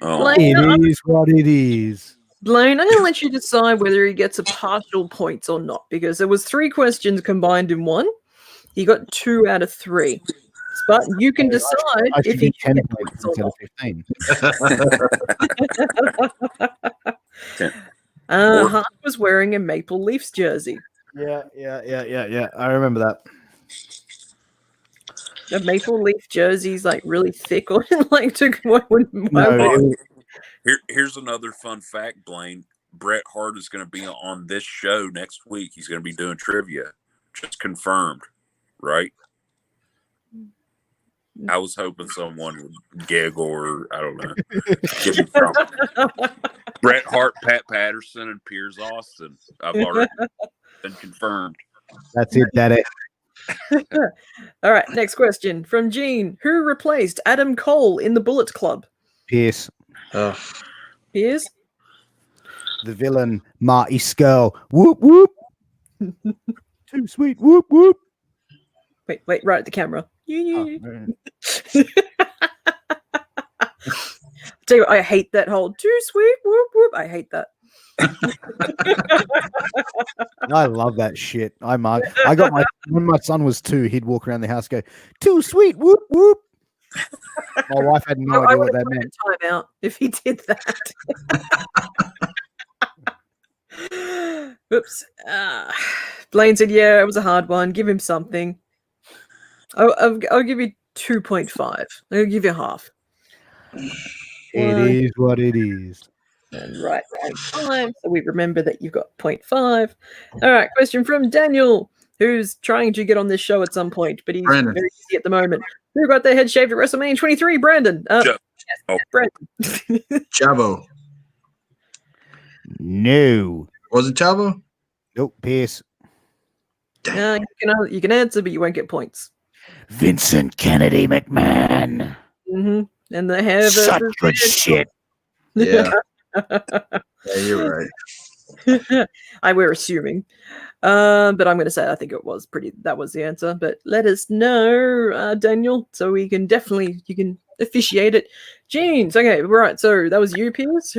It is what it is. Blaine, I'm going to let you decide whether he gets a partial points or not, because there was 3 questions combined in one. He got 2 out of 3. But you can decide if he can get points or not. 15. Hart was wearing a Maple Leafs jersey. Yeah. I remember that. The Maple Leaf jersey's like really thick on Here's another fun fact, Blaine. Bret Hart is going to be on this show next week. He's going to be doing trivia. Just confirmed, right? I was hoping someone would giggle or, I don't know. Give me something. Bret Hart, Pat Patterson, and Piers Austin. I've already been confirmed. That's it, Daddy. All right, next question from Gene. Who replaced Adam Cole in the Bullet Club? Pierce. Piers? The villain, Marty Skull. Whoop, whoop. Too sweet. Whoop, whoop. Wait, right at the camera. Tell you what, I hate that whole too sweet. Whoop, whoop. I hate that. I love that shit. When my son was 2, he'd walk around the house, go, too sweet. Whoop, whoop. My wife had no idea what that meant. Time out if he did that. Oops. Blaine said, "Yeah, it was a hard one. Give him something." I'll give you 2.5. I'll give you half. It is what it is. And right time. So we remember that you've got 0.5. All right, question from Daniel, who's trying to get on this show at some point, but he's Brandon. very busy at the moment. Who got their head shaved at WrestleMania 23? Brandon. Brandon. Chavo. No. Was it Chavo? Nope, Pierce. You can answer, but you won't get points. Vincent Kennedy McMahon. Mm-hmm. And the hair Such good shit. Yeah. Yeah, you're right. We're assuming. But I'm going to say I think that was the answer. But let us know, Daniel, so you can officiate it. Jeans. Okay, right. So that was you, Piers,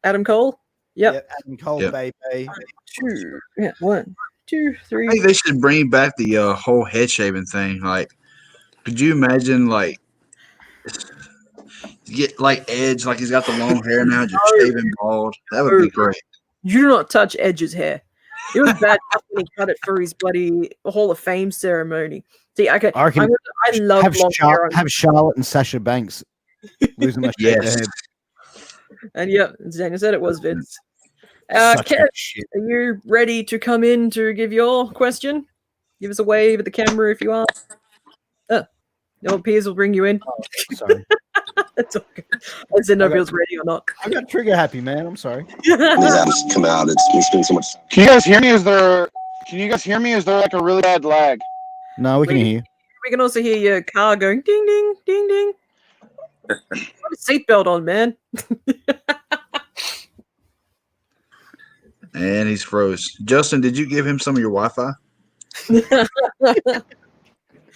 Adam Cole. Yep. Adam Cole, Yep. baby. 2. Yeah, 1, 2, 3. I think they should bring back the whole head shaving thing. Like, could you imagine, like, get like Edge, like he's got the long hair now, just shaving bald? That would be great. You do not touch Edge's hair. It was bad when he cut it for his bloody Hall of Fame ceremony. See, I love long hair. Have Charlotte and Sasha Banks losing my shit. Yes. And yeah, as Daniel said, it was Vince. Such Kev, good shit. are you ready to come in to give your question? Give us a wave at the camera if you are. No, Piers will bring you in. Oh, sorry. That's okay. I didn't know if he was ready or not. I got trigger happy, man. I'm sorry. These apps come out. It's been so much. Can you guys hear me? Is there like a really bad lag? No, we can hear you. We can also hear your car going ding, ding, ding, ding. Put a seatbelt on, man. And he's froze. Justin, did you give him some of your Wi-Fi?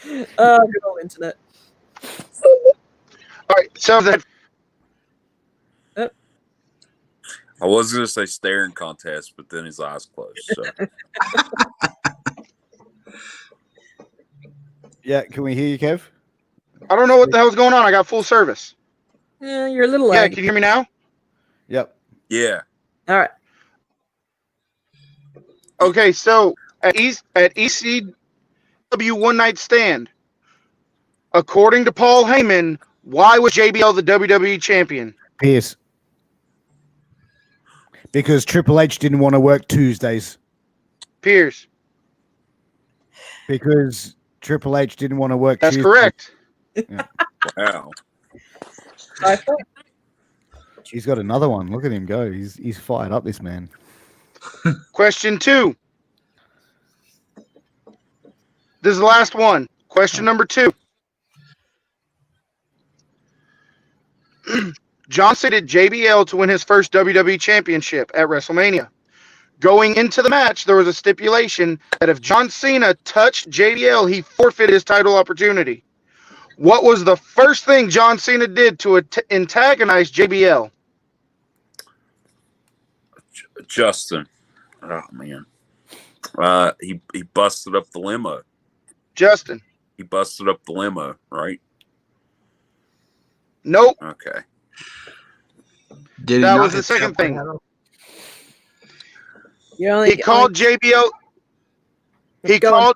Good old internet. All right, so that I was going to say staring contest, but then his eyes closed. So. Yeah, can we hear you, Kev? I don't know what the hell's going on. I got full service. Yeah, you're a little Yeah, laggy. can you hear me now? Yep. Yeah. All right. Okay, so at ECW One Night Stand, according to Paul Heyman, why was JBL the WWE champion? Pierce. Because Triple H didn't want to work Tuesdays. Pierce. Because Triple H didn't want to work That's Tuesdays. correct. Wow. He's got another one. Look at him go. He's fired up, this man. Question 2. This is the last one. Question number 2. John seated JBL to win his first WWE championship at WrestleMania. Going into the match, there was a stipulation that if John Cena touched JBL, he forfeited his title opportunity. What was the first thing John Cena did to antagonize JBL? Justin. Oh man. He busted up the limo. Justin. He busted up the limo, right? Nope. Okay. Did That not was the hit second that thing. one? You only, He called JBL. He Go on.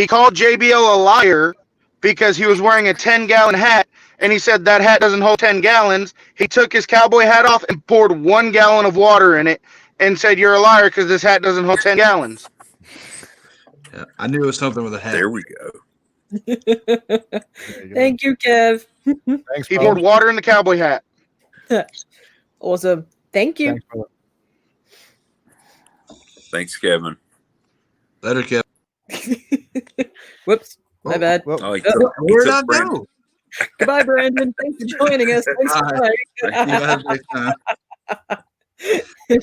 called JBL a liar because he was wearing a 10-gallon hat, and he said that hat doesn't hold 10 gallons. He took his cowboy hat off and poured 1 gallon of water in it and said, "You're a liar because this hat doesn't hold 10 gallons." Yeah, I knew it was something with a hat. There we go. Thank you, Kev. Thanks, He brother. poured water in the cowboy hat. Awesome. Thank you. Thanks, brother. Thanks, Kevin. Later, Kev. Whoops. My bad. Well, Oh, he Uh, took- he Where'd took I Brandon- go? Goodbye, Brandon. Thanks for joining us. Thanks for Bye. playing. You guys next time.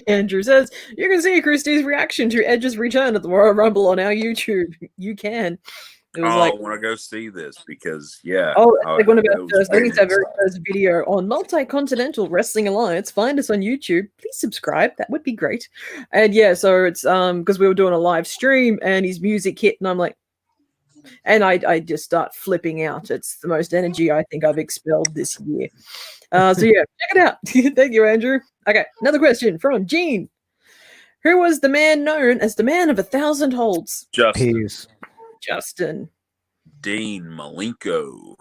Andrew says, you can see Christie's reaction to Edge's return at the Royal Rumble on our YouTube. You can. It was Oh, like, I want to go see this because, yeah. oh, it's like one of our it was first, I think it's our very very first video on Multi-Continental Wrestling Alliance. Find us on YouTube. Please subscribe. That would be great. And yeah, so it's because we were doing a live stream and his music hit and I'm like, and I just start flipping out. It's the most energy I think I've expelled this year. So yeah, check it out. Thank you, Andrew. Okay, another question from Gene. Who was the man known as the man of 1,000 holds? Justin. Pierce. Justin. Dean Malenko.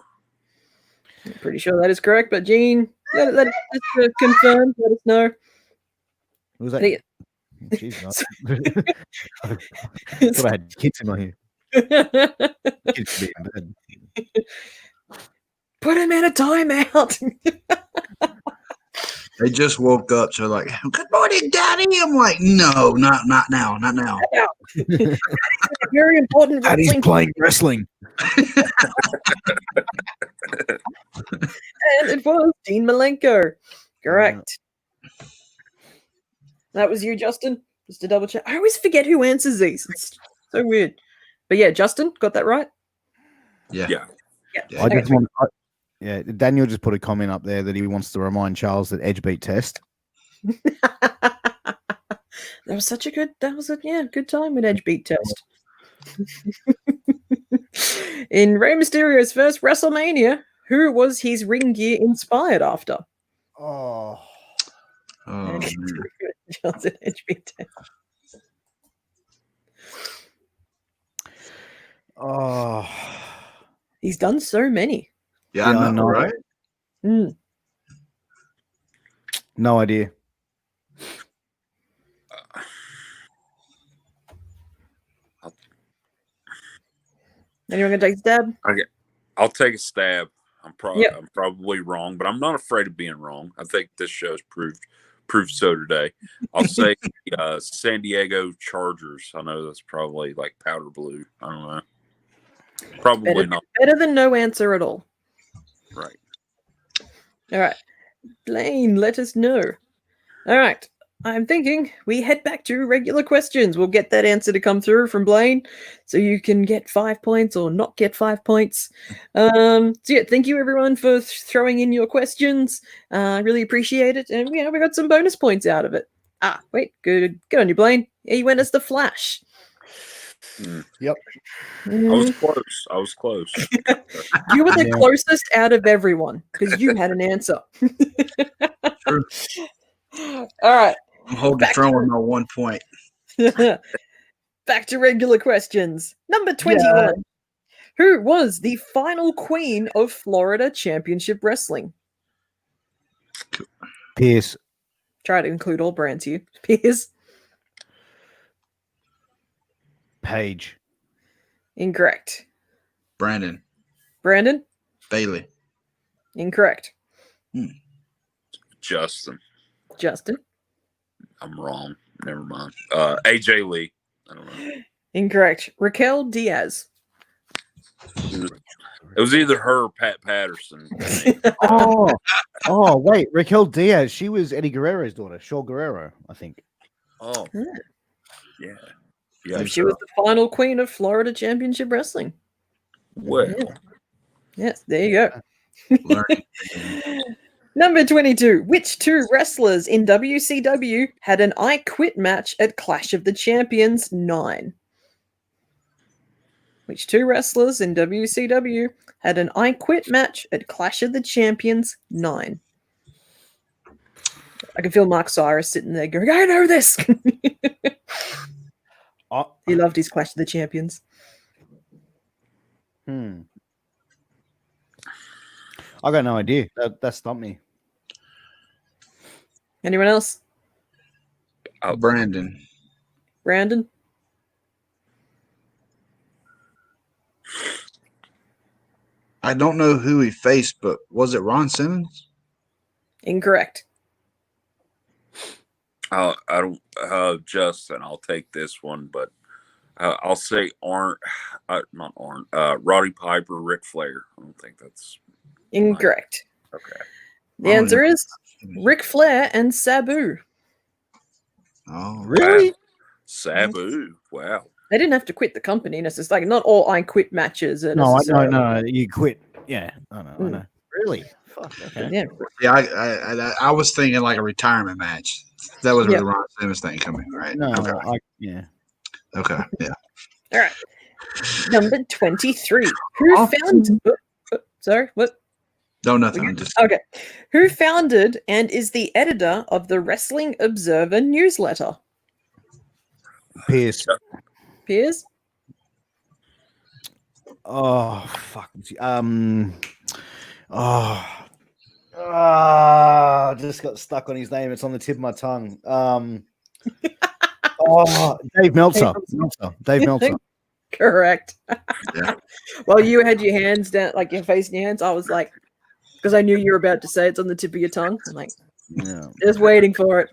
I'm pretty sure that is correct, but Gene, let's confirm. Let us know. Who was I that? think Jeez, I thought I had kids in my ear. Kids should be in bed. Put him in a timeout. They just woke up, so like, good morning, Daddy. I'm like, no, not now, not now. Very important And he's wrestling. playing wrestling. And it was Dean Malenko. Correct. That was you, Justin? Just to double check. I always forget who answers these. It's so weird. But yeah, Justin, got that right? Yeah. Yeah. Yeah. I just want. Yeah, Daniel just put a comment up there that he wants to remind Charles that Edge beat Test. That was such a good good time with Edge beat Test. In Rey Mysterio's first WrestleMania, who was his ring gear inspired after? Oh, Oh, man. Johnson Edge beat Test. oh, He's done so many. Yeah, Yeah, I I know, know. right? Mm. no idea. Anyone gonna take a stab? I'll take a stab. I'm Yep. I'm probably wrong, but I'm not afraid of being wrong. I think this show's proved so today. I'll say San Diego Chargers. I know that's probably like powder blue. I don't know. Probably not Better than no answer at all. right. All right. Blaine, let us know. All right. I'm thinking we head back to regular questions. We'll get that answer to come through from Blaine so you can get 5 points or not get 5 points. So yeah, thank you everyone for throwing in your questions. Really appreciate it. And we got some bonus points out of it. Wait, good on you, Blaine. Yeah, you went as the Flash. Yep. I was close. I was close. You were the Yeah. closest out of everyone because you had an answer. True. All right. I'm holding the throne with my 1 point. Back to regular questions. Number 21. Who was the final queen of Florida Championship Wrestling? Pierce. Try to include all brands here. Piers. Page. Incorrect. Brandon. Brandon. Bailey. Incorrect. Justin. Justin. I'm wrong. Never mind. AJ Lee. I don't know. Incorrect. Raquel Diaz. It was either her or Pat Patterson. Oh, wait. Raquel Diaz. She was Eddie Guerrero's daughter. Shaw Guerrero, I think. Oh, Yeah. yeah. So she was the final queen of Florida Championship Wrestling. Well, Yeah. Yes, there you go. Learning. Number 22. Which two wrestlers in WCW had an I Quit match at Clash of the Champions 9? Which two wrestlers in WCW had an I Quit match at Clash of the Champions 9? I can feel Mark Cyrus sitting there going, I know this. He loved his Clash of the Champions. I got no idea. That stumped me. Anyone else? Brandon. Brandon? I don't know who he faced, but was it Ron Simmons? Incorrect. I don't. Justin, I'll take this one, but I'll say Roddy Piper, Ric Flair. I don't think that's Incorrect. okay. The answer is Ric Flair and Sabu. Oh, Really? Sabu. Wow. They didn't have to quit the company. It's just like not all I Quit matches. Are No, necessarily- no. You quit. Yeah. I know. Really? Fuck. Okay. Yeah. Yeah, I was thinking like a retirement match. That was where Yeah. the Ron Simmons thing coming, right? No, Okay. yeah. Okay. Yeah. All right. Number 23. Who founded? Sorry, what? No, nothing. I'm just Okay. Who founded and is the editor of the Wrestling Observer newsletter? Pierce. Piers? Oh, fuck. Just got stuck on his name. It's on the tip of my tongue. Dave Meltzer. Dave Meltzer. Correct. Yeah. Well, you had your hands down, like your face in your hands. I was like, because I knew you were about to say it's on the tip of your tongue. I'm like, Yeah. just waiting for it.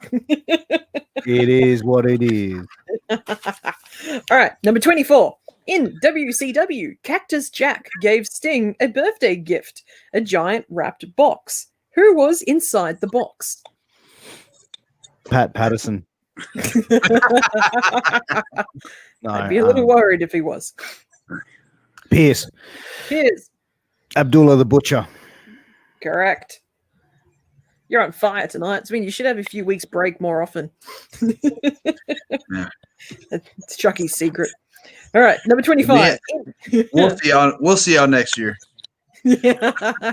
It is what it is. All right, number 24. In WCW, Cactus Jack gave Sting a birthday gift, a giant wrapped box. Who was inside the box? Pat Patterson. No, I'd be a little worried if he was. Pierce. Piers. Abdullah the Butcher. Correct. You're on fire tonight. So, I mean, you should have a few weeks break more often. Yeah. It's Chucky's secret. All right, number 25. We'll see y'all next year. Yeah.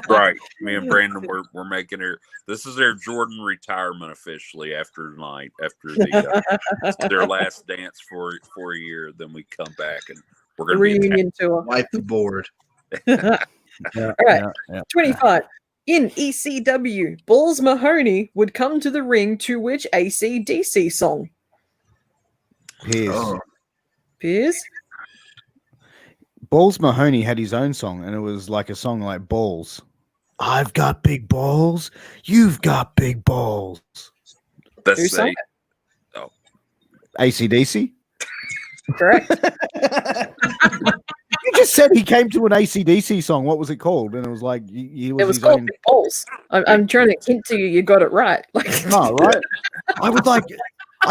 Right. Me and Brandon, we're making her. This is their Jordan retirement officially after tonight, after their last dance for a year. Then we come back and we're going to be Reunion tour. Wipe the board. Yeah, All right. yeah. 25. In ECW, Balls Mahoney would come to the ring to which AC/DC song? Pierce. Oh, Piers? Balls Mahoney had his own song, and it was like a song like Balls. I've got big balls. You've got big balls. That's Who sang it. AC/DC? Correct. You just said he came to an AC/DC song. What was it called? And it was like he was It was his called own. Big Balls. I'm trying to hint to you. You got it right. Like, No, right? I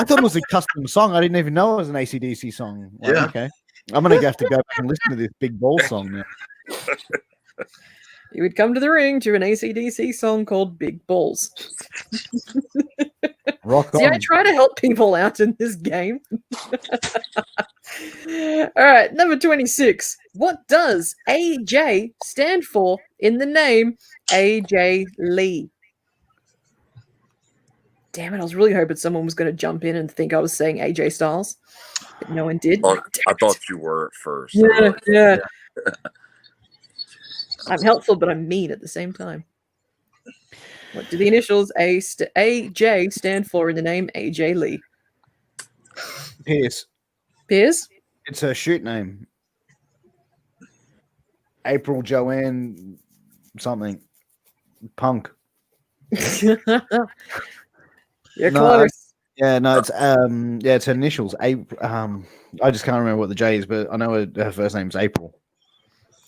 thought it was a custom song. I didn't even know it was an AC/DC song. Like, Yeah. Okay. I'm gonna have to go back and listen to this Big Ball song now. You would come to the ring to an AC/DC song called Big Balls. Rock See, on. I try to help people out in this game. All right, number 26. What does AJ stand for in the name AJ Lee? Damn it, I was really hoping someone was going to jump in and think I was saying AJ Styles. But no one did. Oh, Damn I it. thought you were at first. Yeah. I'm helpful, but I'm mean at the same time. What do the initials AJ stand for in the name AJ Lee? Pierce. Piers? It's her shoot name. April Joanne something. Punk. You're No, close. it's her initials. I just can't remember what the J is, but I know her first name's April.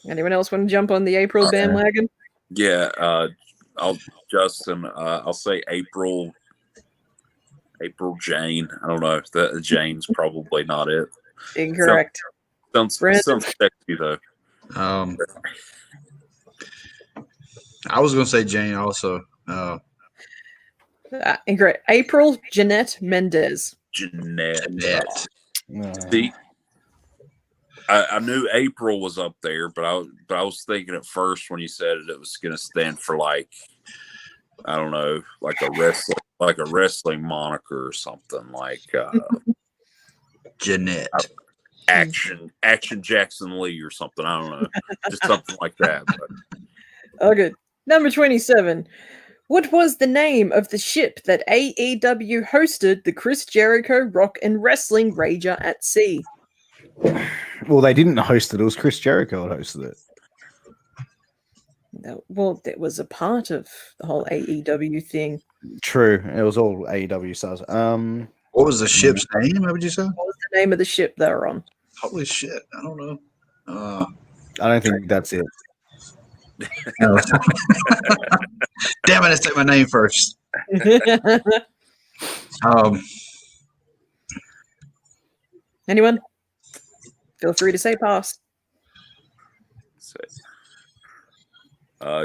Anyone else want to jump on the April bandwagon? Yeah, I'll say April Jane. I don't know if that Jane's probably not it. Incorrect. Sounds sexy though. I was gonna say Jane also. Incorrect. April Jeanette Mendez. Jeanette. See, I knew April was up there, but I was thinking at first when you said it was going to stand for like, I don't know, like a wrestling moniker or something like Jeanette. Action Jackson Lee or something. I don't know, just something like that. But. Oh, good. Number 27. What was the name of the ship that AEW hosted the Chris Jericho Rock and Wrestling Rager at Sea? Well, they didn't host it. It was Chris Jericho that hosted it. Well, that was a part of the whole AEW thing. True. It was all AEW stars. What was the ship's name? What would you say? What was the name of the ship they were on? Holy shit! I don't know. I don't think that's it. Damn it! Let's take my name first. Anyone? Feel free to say pass.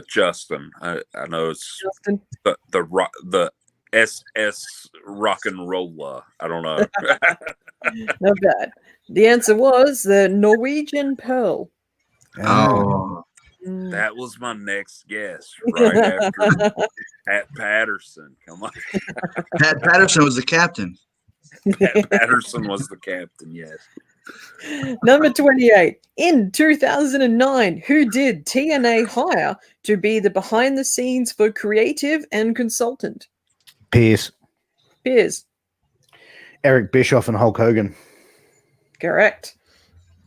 Justin. I know it's Justin. the SS rock and roller. I don't know. Not bad. The answer was the Norwegian Pearl. Oh, that was my next guess. Right after Pat Patterson. Come on. Pat Patterson was the captain. Pat Patterson was the captain. Yes. Number 28. In 2009, who did TNA hire to be the behind the scenes for creative and consultant? Pierce. Eric Bischoff and Hulk Hogan. Correct.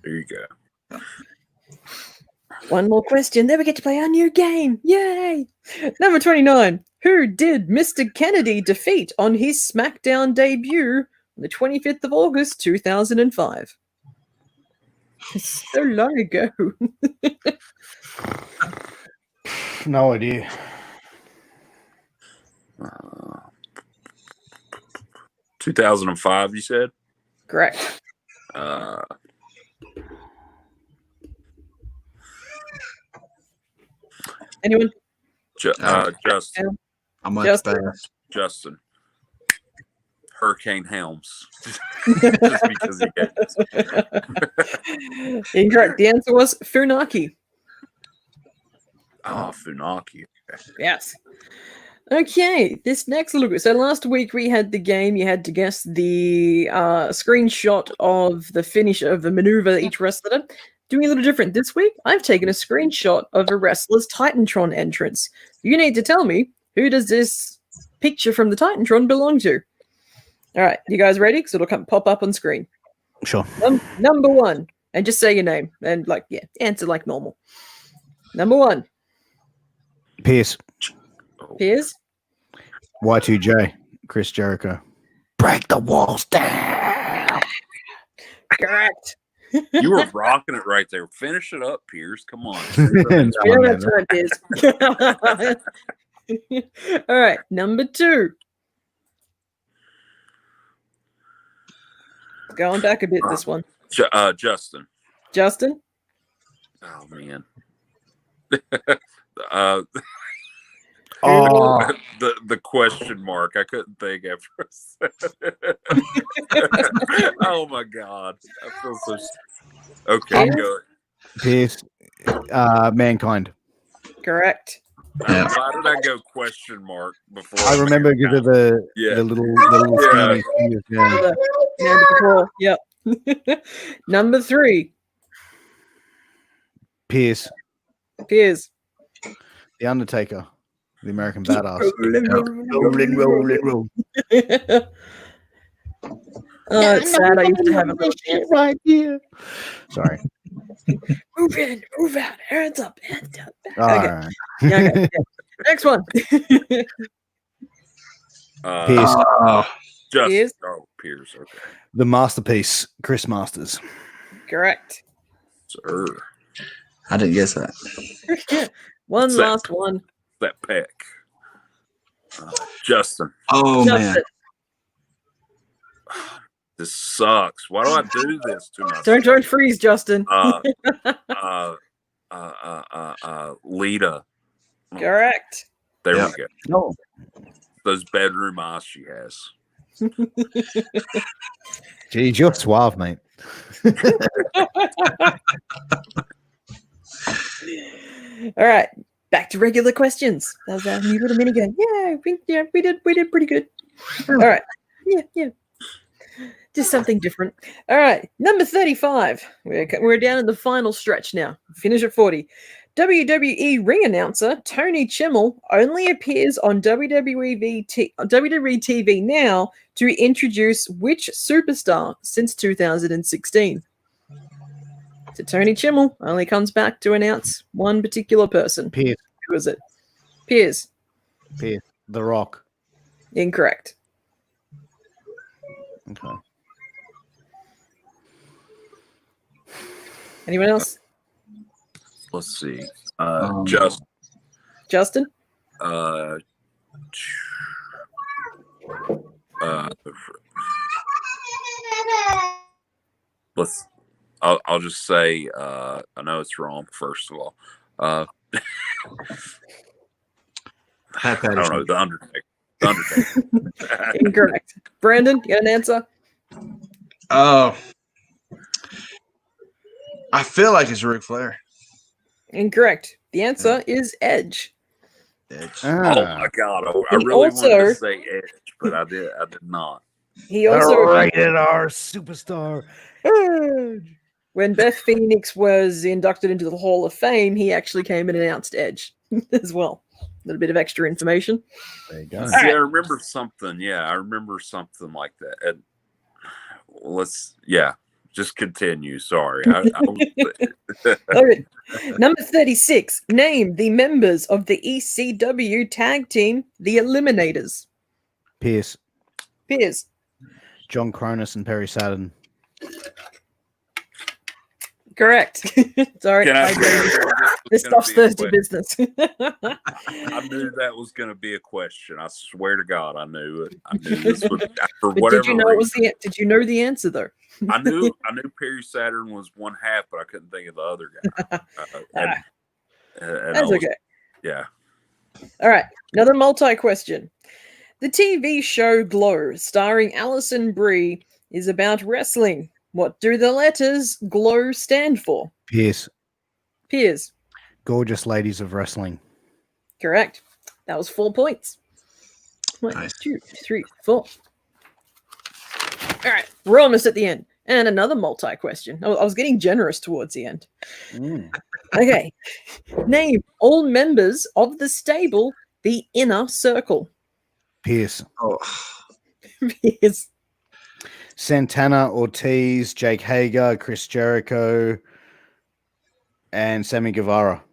There you go. One more question. Then we get to play our new game. Yay! Number 29. Who did Mr. Kennedy defeat on his SmackDown debut on the 25th of August, 2005? So long ago. No idea. 2005, you said? Correct. Anyone? Justin. I'm much Justin. fast. Justin. Hurricane Helms. Just because he gave us. Incorrect. The answer was Funaki. Oh, Funaki. Yes. Okay, this next look. So last week we had the game. You had to guess the screenshot of the finish of the maneuver that each wrestler did. Doing a little different this week. I've taken a screenshot of a wrestler's Titantron entrance. You need to tell me, who does this picture from the Titantron belong to? All right, you guys ready? Because it'll pop up on screen. Sure. Number 1, and just say your name and answer like normal. Number 1. Pierce. Piers. Y2J. Chris Jericho. Break the walls down. Correct. You were rocking it right there. Finish it up, Piers. Come on. Yeah, that's right, Piers. All right, number 2. Going back a bit, this one. Justin. Justin? Oh, man. The question mark. I couldn't think after a second. Oh my god. I feel so okay, go. Pierce. Mankind. Correct. Yeah. Why did I go question mark before? I remember because of the little skinny fingers, yeah. Amanda before. Yep. Number 3. Pierce, Piers. the Undertaker, the American badass. Rolling. Oh, it's sad. I used to have a little shit right here. Sorry. Move in, move out, hands up, hands down. All Okay. right. Yeah, okay. Yeah. Next one. Pierce. Just Piers? Piers. Okay, The masterpiece, Chris Masters. Correct. sir. I didn't guess that. One What's that? last one. That peck. Justin, Oh man. Justin. this sucks. Why do I do this to myself? Don't freeze, Justin. Lita. Correct. There Yeah. we go. No. Those bedroom eyes she has. Geez, you're suave, mate. All right. Back to regular questions. That was our new little minigun. Yeah, we did pretty good. All right. Yeah. Just something different. All right. Number 35. We're down in the final stretch now. Finish at 40. WWE ring announcer Tony Chimmel only appears on WWE TV now to introduce which superstar since 2016? So Tony Chimmel only comes back to announce one particular person. Pierce. Who is it? Piers. Pierce. The Rock. Incorrect. Okay. Anyone else? Let's see. Justin? I'll just say I know it's wrong. First of all, I don't know. The Undertaker. Incorrect. Brandon, you got an answer? Oh, I feel like it's Ric Flair. Incorrect. The answer is Edge. Edge. Oh my god! I He really also- wanted to say Edge, but I did not. He also rated R superstar. Edge. when Beth Phoenix was inducted into the Hall of Fame, he actually came and announced Edge as well. A little bit of extra information. There you go. See, I remember something. Yeah, I remember something like that. And just continue. Sorry. Okay. Number 36. Name the members of the ECW tag team, the Eliminators. Pierce. Piers. John Cronus and Perry Saturn. Correct. Sorry. Can I This stuff's thirsty business. I knew that was going to be a question. I swear to God, I knew it. I knew this would, for But whatever did you know it was reason. did you know the answer though? I knew Perry Saturn was one half, but I couldn't think of the other guy. And That's I was- okay. Yeah. All right, another multi-question. The TV show Glow, starring Alison Brie, is about wrestling. What do the letters GLOW stand for? Pierce. Piers. Gorgeous Ladies of Wrestling. Correct. That was 4 points. 1, Nice. 2, 3, 4. All right, we're almost at the end. And another multi-question. I was getting generous towards the end. Okay. Name all members of the stable, the Inner Circle. Pierce. Oh, Piers. Santana, Ortiz, Jake Hager, Chris Jericho, and Sammy Guevara.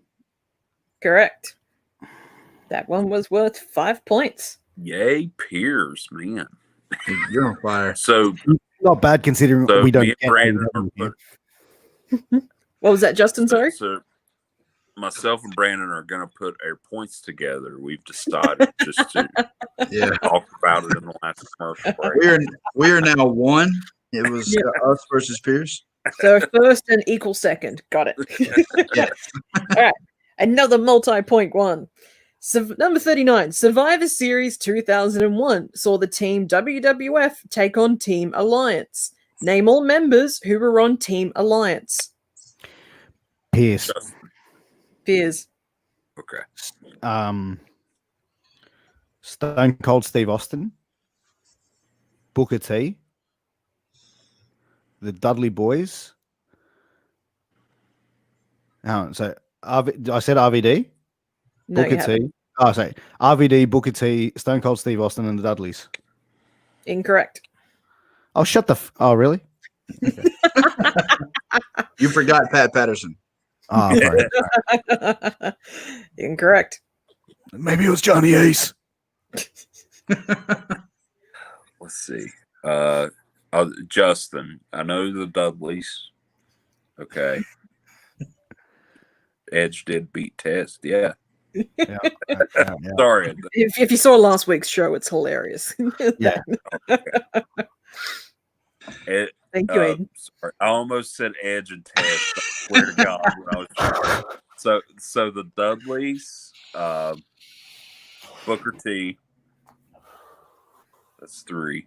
Correct. That one was worth 5 points. Yay, Piers, man. you're on fire. So, Not bad considering so we don't me and get Brandon any are revenue. put, What was that, Justin? Sorry? so myself and Brandon are going to put our points together. We've decided just to Yeah, talk about it in the last commercial break. we are now one. It was us versus Pierce. So first and equal second. Got it. Yes. All right. Another multi-point one. Number 39. Survivor Series 2001 saw the team WWF take on Team Alliance. Name all members who were on Team Alliance. Pierce. Piers. Okay. Stone Cold Steve Austin, Booker T, the Dudley Boys. So I said RVD, No, Booker you haven't. T. Oh, sorry, RVD, Booker T, Stone Cold Steve Austin, and the Dudleys. Incorrect. Oh, shut the. Oh, really? You forgot Pat Patterson. Oh, sorry. Incorrect. Maybe it was Johnny Ace. Let's see. Justin, I know the Dudleys. Okay. Edge did beat Test. Yeah. Yeah. Sorry. If you saw last week's show, it's hilarious. Yeah. Thank you, Aiden. Sorry. I almost said Edge and Test. I swear to God. When I was so the Dudleys, Booker T. That's 3.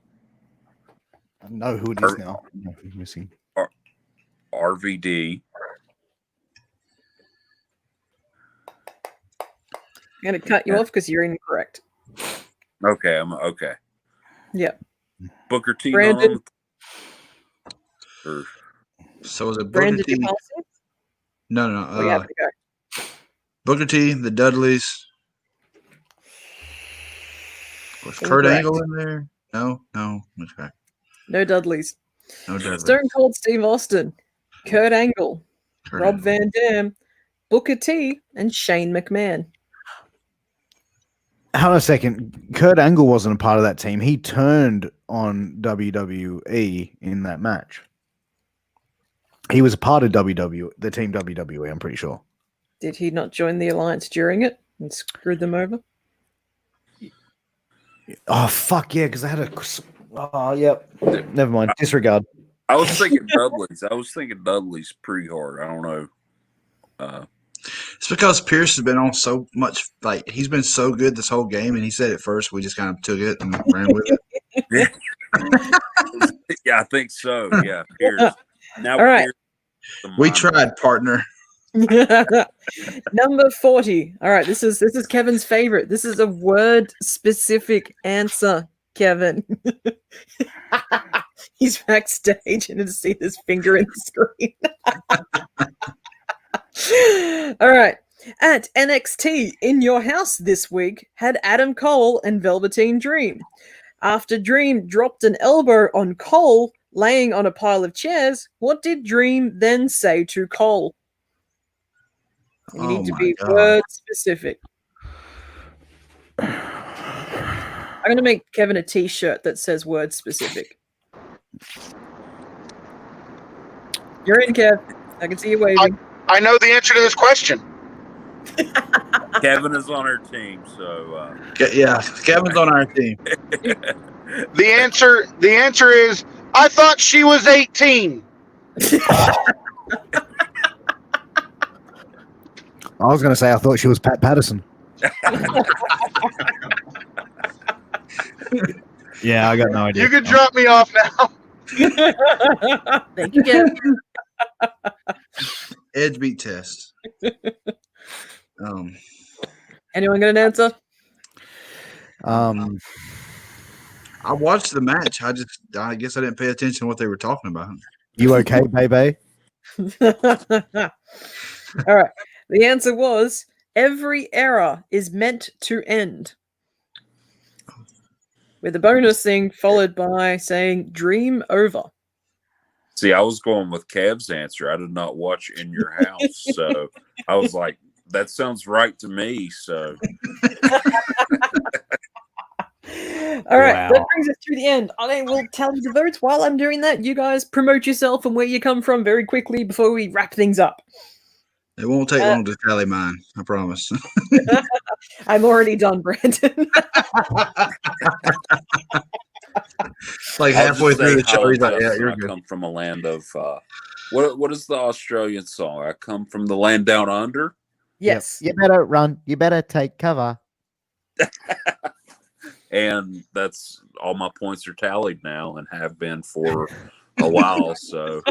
I know who it is now. Who's missing? RVD. I'm going to cut you off because you're incorrect. Okay, I'm okay. Yep. Booker T. Brandon. So was it Booker Brandon, T? you pass it? No. We have to go. Booker T, the Dudleys. Was Kurt Incorrect. Angle in there? No. Okay. No Dudleys. No Dudleys. Stone Cold Steve Austin, Kurt Angle, Kurt Rob Angle. Van Dam, Booker T, and Shane McMahon. Hold on a second. Kurt Angle wasn't a part of that team. He turned on WWE in that match. He was a part of the team WWE, I'm pretty sure. Did he not join the alliance during it and screwed them over? Oh, fuck yeah, because I had a... Oh, yep. Never mind. Disregard. I was thinking Dudleys. I was thinking Dudleys pretty hard. I don't know. It's because Pierce has been on so much. Like he's been so good this whole game, and he said it first. We just kind of took it and ran with it. Yeah, I think so. Yeah, Pierce. Now, All right. Pierce, We tried, partner. Number 40. All right, this is Kevin's favorite. This is a word specific answer, Kevin. He's backstage and to see his finger in the screen. All right. At NXT in your house this week had Adam Cole and Velveteen Dream. After Dream dropped an elbow on Cole laying on a pile of chairs, what did Dream then say to Cole? You need to be word specific. I'm going to make Kevin a t-shirt that says word specific. You're in, Kev. I can see you waving. I know the answer to this question. Kevin is on our team, so Yeah, Kevin's on our team. The answer is I thought she was 18. I was going to say I thought she was Pat Patterson. Yeah, I got no idea. You can drop me off now. Thank you, Kev. Edge beat Test. Anyone got an answer? I watched the match. I guess I didn't pay attention to what they were talking about. You okay, baby? All right. The answer was every era is meant to end. With a bonus thing followed by saying dream over. see, I was going with Kev's answer. I did not watch In Your House, so I was like, that sounds right to me. So, all right, Wow. that brings us to the end. I will tell you the votes. While I'm doing that, you guys promote yourself and where you come from very quickly before we wrap things up. It won't take long to tally mine. I promise. I'm already done, Brandon. Like I'll halfway just through say the show, he's like, "Yeah, Justin, you're I good." come from a land of what is the Australian song? I come from the land down under. Yes. You better run. You better take cover. And that's all my points are tallied now and have been for a while. So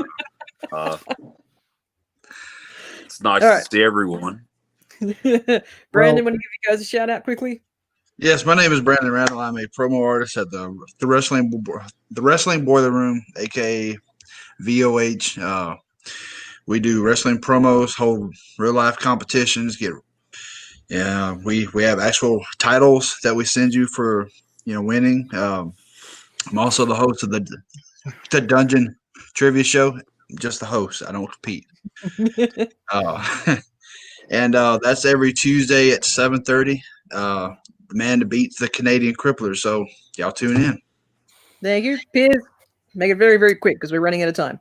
it's nice All right. to see everyone. Brandon, want to give you guys a shout out quickly? Yes, my name is Brandon Randall. I'm a promo artist at the wrestling boiler room, aka VOH. We do wrestling promos, hold real life competitions. We have actual titles that we send you for winning. I'm also the host of the Dungeon Trivia Show. Just the host. I don't compete. And that's every Tuesday at 7:30. The man to beat the Canadian Crippler. So y'all tune in. Thank you, Piers. Make it very, very quick because we're running out of time.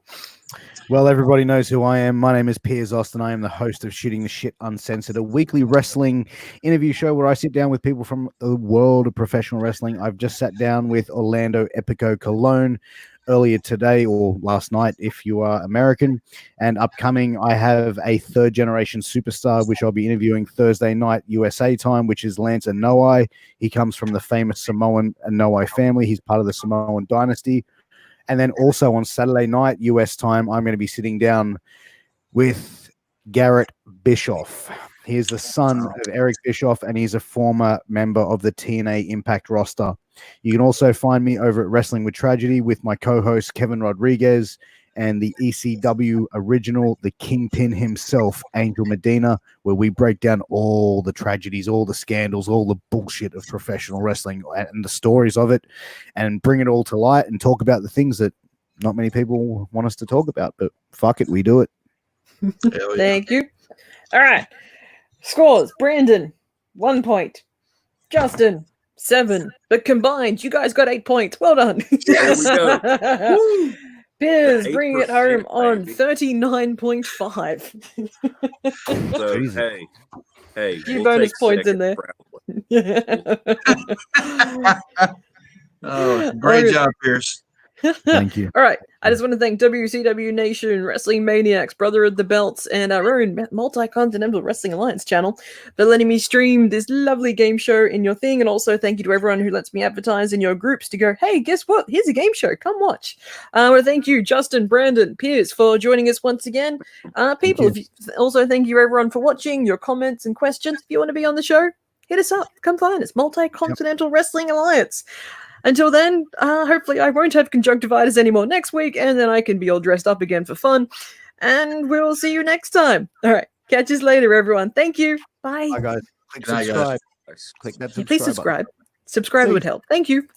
Well, everybody knows who I am. My name is Piers Austin. I am the host of Shooting the Shit Uncensored, a weekly wrestling interview show where I sit down with people from the world of professional wrestling. I've just sat down with Orlando Epico Colon earlier today, or last night if you are American. And upcoming, I have a third-generation superstar, which I'll be interviewing Thursday night USA time, which is Lance Anoa'i. He comes from the famous Samoan Anoa'i family. He's part of the Samoan dynasty. And then also on Saturday night, US time, I'm going to be sitting down with Garrett Bischoff. He is the son of Eric Bischoff, and he's a former member of the TNA Impact roster. You can also find me over at Wrestling with Tragedy with my co-host Kevin Rodriguez and the ECW original, the Kingpin himself, Angel Medina, where we break down all the tragedies, all the scandals, all the bullshit of professional wrestling and the stories of it, and bring it all to light and talk about the things that not many people want us to talk about, but fuck it, we do it. Thank you. All right. Scores. Brandon, 1 point. Justin, 7. But combined, you guys got 8 points. Well done. There we go. Piers bringing it home 8%, on baby. 39.5. So, Jesus. hey, Few bonus take points in second there. proudly. Oh, great Okay. job, Pierce. Thank you. All right. I just want to thank WCW Nation, Wrestling Maniacs, Brother of the Belts, and our own Multi-Continental Wrestling Alliance channel for letting me stream this lovely game show in your thing. And also thank you to everyone who lets me advertise in your groups to go, hey, guess what? Here's a game show. Come watch. I want to thank you, Justin, Brandon, Piers, for joining us once again. Also thank you, everyone, for watching, your comments and questions. If you want to be on the show, hit us up. Come find us. Multi-Continental Wrestling Alliance. Until then, hopefully I won't have conjunctivitis anymore next week, and then I can be all dressed up again for fun. And we'll see you next time. All right. Catch us later, everyone. Thank you. Bye. Hi, guys. Click Good night, guys. subscribe. Nice. Click that Please subscribe. Subscribe would help. Thank you.